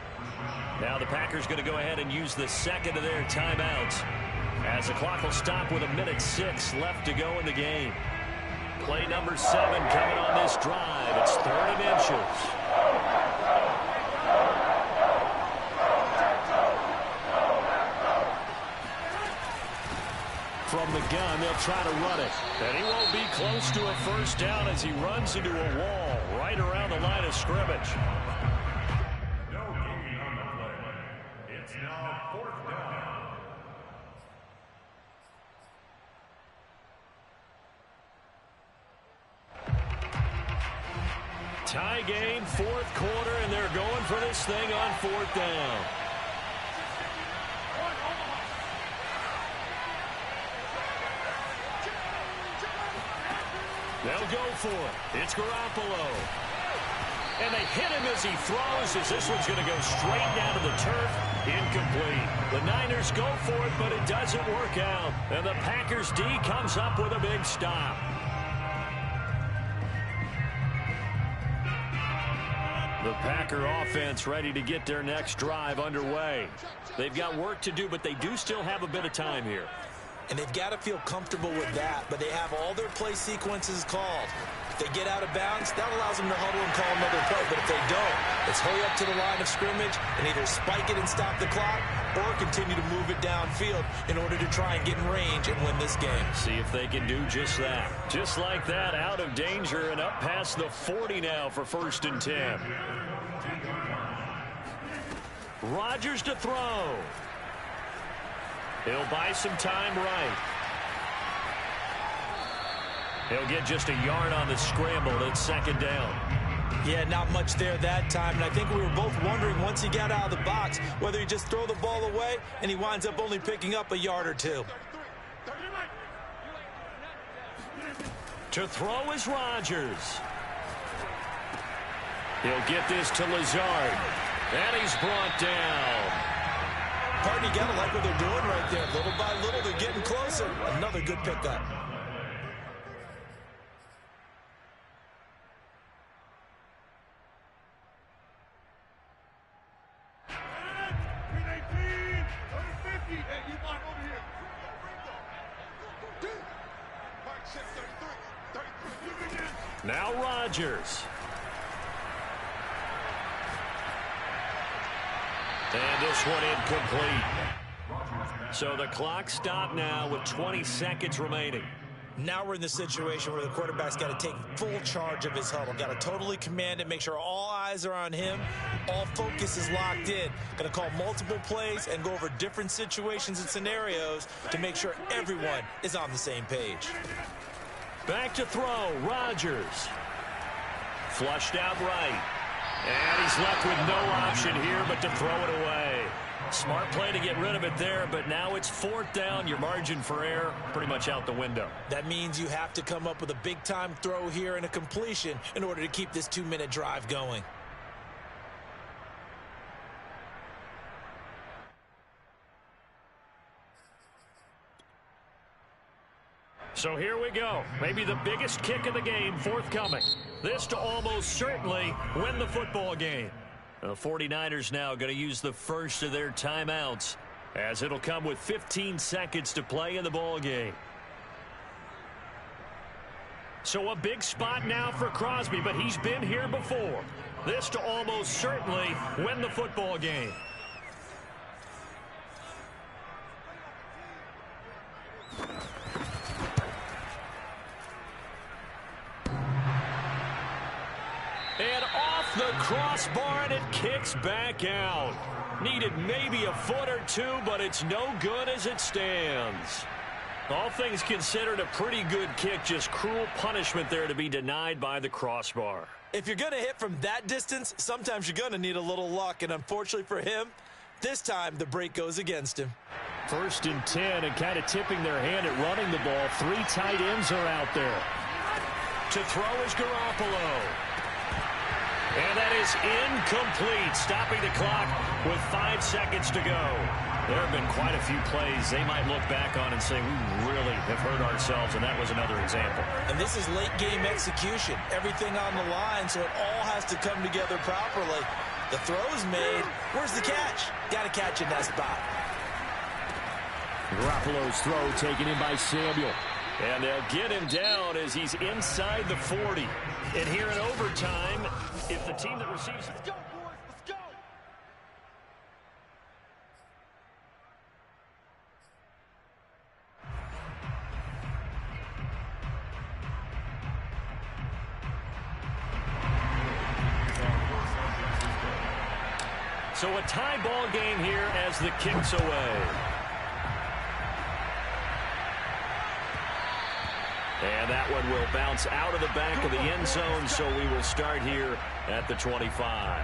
Now the Packers going to go ahead and use the 2nd of their timeouts as the clock will stop with 1:06 left to go in the game. Play number 7 coming on this drive. It's 3rd and inches. From the gun, they'll try to run it. And he won't be close to a 1st down as he runs into a wall right around the line of scrimmage. No gain on the play. It's now 4th down. Tie game, 4th quarter, and they're going for this thing on 4th down. They'll go for it. It's Garoppolo. And they hit him as he throws, as this one's going to go straight down to the turf. Incomplete. The Niners go for it, but it doesn't work out. And the Packers D comes up with a big stop. The Packer offense ready to get their next drive underway. They've got work to do, but they do still have a bit of time here. And they've got to feel comfortable with that, but they have all their play sequences called. If they get out of bounds, that allows them to huddle and call another play. But if they don't, it's hurry up to the line of scrimmage and either spike it and stop the clock or continue to move it downfield in order to try and get in range and win this game. See if they can do just that. Just like that, out of danger and up past the 40 now for 1st and 10. Rodgers to throw. He'll buy some time right. He'll get just a yard on the scramble. It's 2nd down. Yeah, not much there that time. And I think we were both wondering once he got out of the box whether he just throw the ball away and he winds up only picking up a yard or 2. To throw is Rodgers. He'll get this to Lazard. And he's brought down. Partner, you gotta like what they're doing right there. Little by little, they're getting closer. Another good pickup. Now Rodgers. And this one incomplete. So the clock stopped now with 20 seconds remaining. Now we're in the situation where the quarterback's got to take full charge of his huddle. Got to totally command it, make sure all eyes are on him. All focus is locked in. Got to call multiple plays and go over different situations and scenarios to make sure everyone is on the same page. Back to throw, Rodgers. Flushed out right. And he's left with no option here but to throw it away. Smart play to get rid of it there, but now it's 4th down. Your margin for error pretty much out the window. That means you have to come up with a big-time throw here and a completion in order to keep this 2-minute drive going. So here we go. Maybe the biggest kick of the game forthcoming. This to almost certainly win the football game. The 49ers now going to use the first of their timeouts as it'll come with 15 seconds to play in the ball game. So a big spot now for Crosby, but he's been here before. This to almost certainly win the football game. And off the crossbar, and it kicks back out. Needed maybe a foot or two, but it's no good as it stands. All things considered, a pretty good kick. Just cruel punishment there to be denied by the crossbar. If you're going to hit from that distance, sometimes you're going to need a little luck. And unfortunately for him, this time the break goes against him. 1st and 10, and kind of tipping their hand at running the ball. 3 tight ends are out there. To throw is Garoppolo. And that is incomplete, stopping the clock with 5 seconds to go. There have been quite a few plays they might look back on and say, we really have hurt ourselves, and that was another example. And this is late-game execution. Everything on the line, so it all has to come together properly. The throw's made. Where's the catch? Got to catch in that spot. Garoppolo's throw taken in by Samuel. And they'll get him down as he's inside the 40. And here in overtime, if the team that receives... Let's go, boys. Let's go. So a tie ball game here as the kick's away. And that one will bounce out of the back of the end zone, so we will start here at the 25.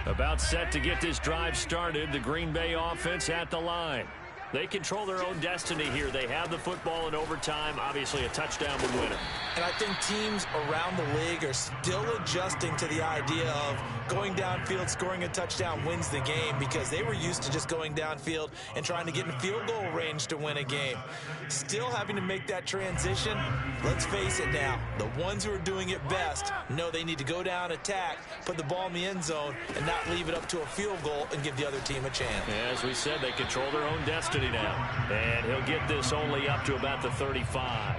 About set to get this drive started, the Green Bay offense at the line. They control their own destiny here. They have the football in overtime. Obviously, a touchdown would win it. And I think teams around the league are still adjusting to the idea of going downfield, scoring a touchdown wins the game, because they were used to just going downfield and trying to get in field goal range to win a game. Still having to make that transition. Let's face it now, the ones who are doing it best know they need to go down, attack, put the ball in the end zone, and not leave it up to a field goal and give the other team a chance. As we said, they control their own destiny now. And he'll get this only up to about the 35.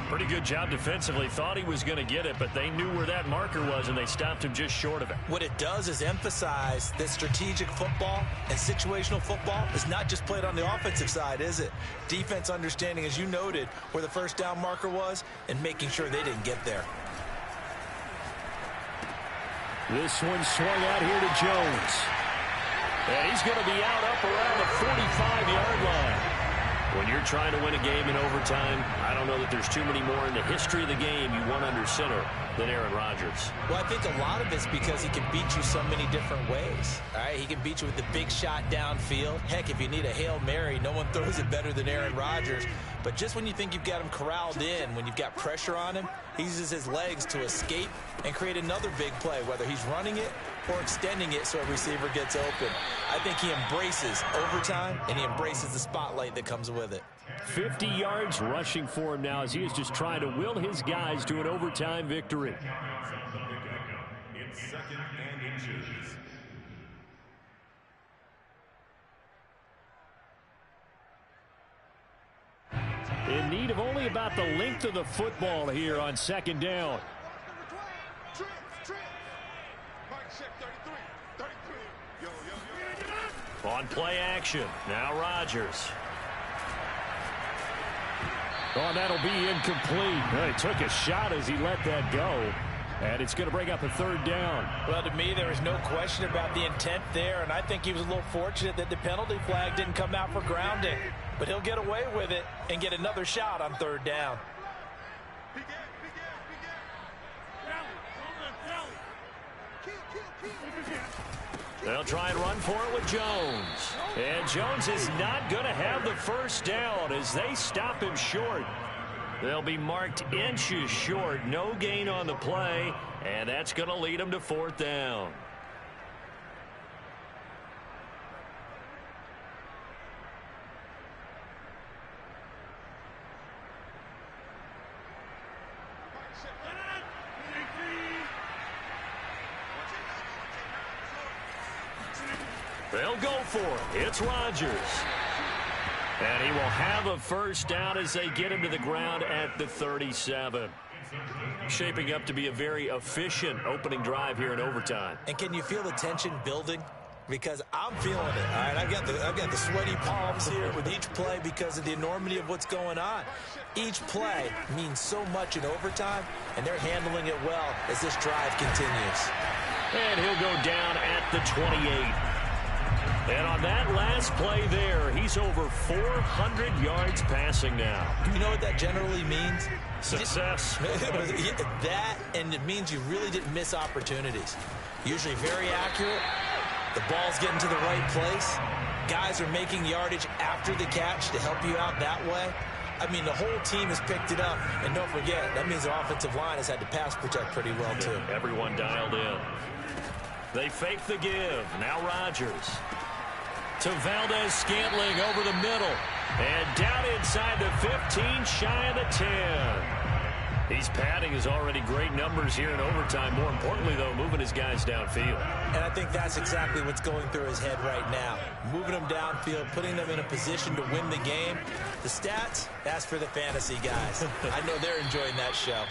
Pretty good job defensively. Thought he was going to get it, but they knew where that marker was, and they stopped him just short of it. What it does is emphasize that strategic football and situational football is not just played on the offensive side, is it? Defense understanding, as you noted, where the first down marker was and making sure they didn't get there. This one swung out here to Jones. And he's going to be out up around the 45-yard line. When you're trying to win a game in overtime, I don't know that there's too many more in the history of the game you want under center than Aaron Rodgers. Well, I think a lot of it's because he can beat you so many different ways. All right, he can beat you with the big shot downfield. Heck, if you need a Hail Mary, no one throws it better than Aaron Rodgers. But just when you think you've got him corralled in, when you've got pressure on him, he uses his legs to escape and create another big play, whether he's running it or extending it so a receiver gets open. I think he embraces overtime, and he embraces the spotlight that comes with it. 50 yards rushing for him now as he is just trying to will his guys to an overtime victory. It's 2nd and inches. In need of only about the length of the football here on 2nd down. On play action, now Rodgers. Oh, that'll be incomplete. Well, he took a shot as he let that go. And it's going to bring up a 3rd down. Well, to me, there was no question about the intent there, and I think he was a little fortunate that the penalty flag didn't come out for grounding. But he'll get away with it and get another shot on 3rd down. They'll try and run for it with Jones. And Jones is not going to have the first down as they stop him short. They'll be marked inches short. No gain on the play, and that's going to lead them to 4th down. They'll go for it. It's Rodgers. And he will have a first down as they get him to the ground at the 37. Shaping up to be a very efficient opening drive here in overtime. And can you feel the tension building? Because I'm feeling it. All right, I've got the sweaty palms here with each play because of the enormity of what's going on. Each play means so much in overtime, and they're handling it well as this drive continues. And he'll go down at the 28. And on that last play there, he's over 400 yards passing now. You know what that generally means? Success. That, and it means you really didn't miss opportunities. Usually very accurate. The ball's getting to the right place. Guys are making yardage after the catch to help you out that way. I mean, the whole team has picked it up. And don't forget, that means the offensive line has had to pass protect pretty well, too. Everyone dialed in. They fake the give. Now Rodgers. To Valdez-Scantling over the middle. And down inside the 15, shy of the 10. He's padding his already great numbers here in overtime. More importantly, though, moving his guys downfield. And I think that's exactly what's going through his head right now. Moving them downfield, putting them in a position to win the game. The stats, that's for the fantasy guys. I know they're enjoying that show.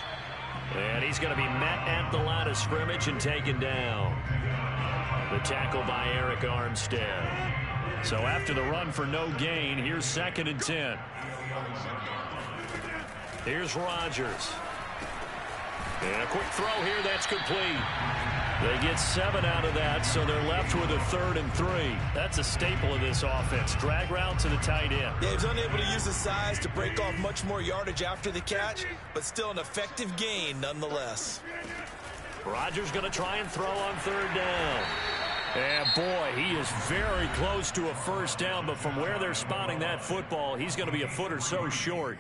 And he's going to be met at the line of scrimmage and taken down. The tackle by Eric Armstead. So after the run for no gain, here's 2nd and 10. Here's Rodgers. And a quick throw here, that's complete. They get 7 out of that, so they're left with a 3rd and 3. That's a staple of this offense. Drag route to the tight end. Yeah, he's unable to use his size to break off much more yardage after the catch, but still an effective gain nonetheless. Rodgers going to try and throw on 3rd down. And boy, he is very close to a first down, but from where they're spotting that football, he's going to be a foot or so short.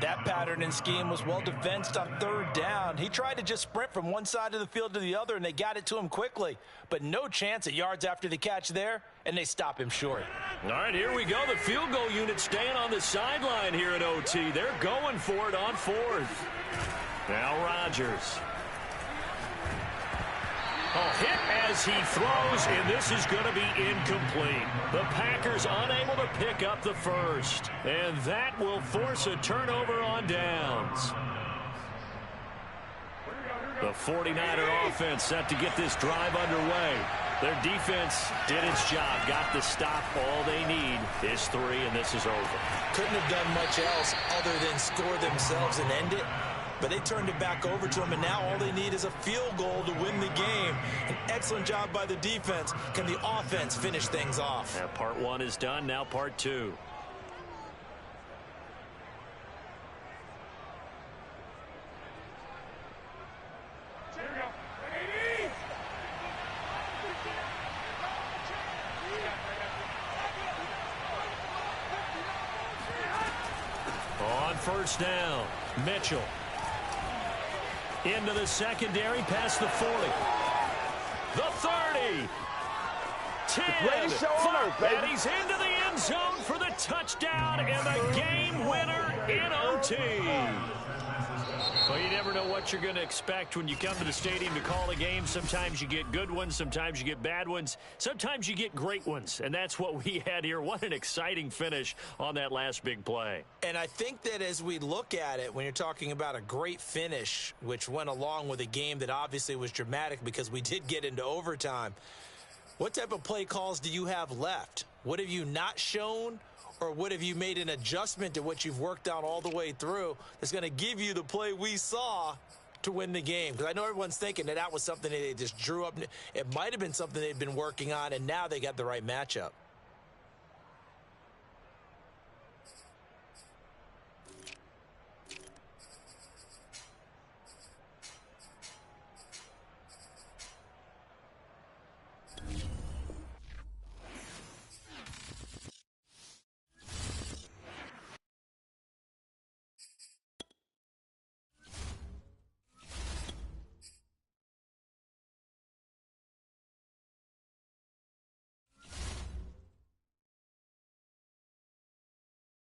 That pattern and scheme was well defensed on 3rd down. He tried to just sprint from one side of the field to the other, and they got it to him quickly. But no chance at yards after the catch there, and they stop him short. All right, here we go. The field goal unit staying on the sideline here at OT. They're going for it on 4th. Now Rodgers. A hit as he throws, and this is going to be incomplete. The Packers unable to pick up the first, and that will force a turnover on downs. The 49er offense set to get this drive underway. Their defense did its job, got the stop. All they need is 3, and this is over. Couldn't have done much else other than score themselves and end it. But they turned it back over to him, and now all they need is a field goal to win the game. An excellent job by the defense. Can the offense finish things off? Yeah, part 1 is done. Now part 2. On 1st down, Mitchell. Into the secondary, past the 40. The 30. 10. 5, and he's into the end zone for the touchdown and the game winner in OT. Well, you never know what you're going to expect when you come to the stadium to call a game. Sometimes you get good ones. Sometimes you get bad ones. Sometimes you get great ones. And that's what we had here. What an exciting finish on that last big play. And I think that as we look at it, when you're talking about a great finish, which went along with a game that obviously was dramatic because we did get into overtime, what type of play calls do you have left? What have you not shown? Or what have you made an adjustment to what you've worked out all the way through that's going to give you the play we saw to win the game? Because I know everyone's thinking that was something they just drew up. It might have been something they'd been working on, and now they got the right matchup.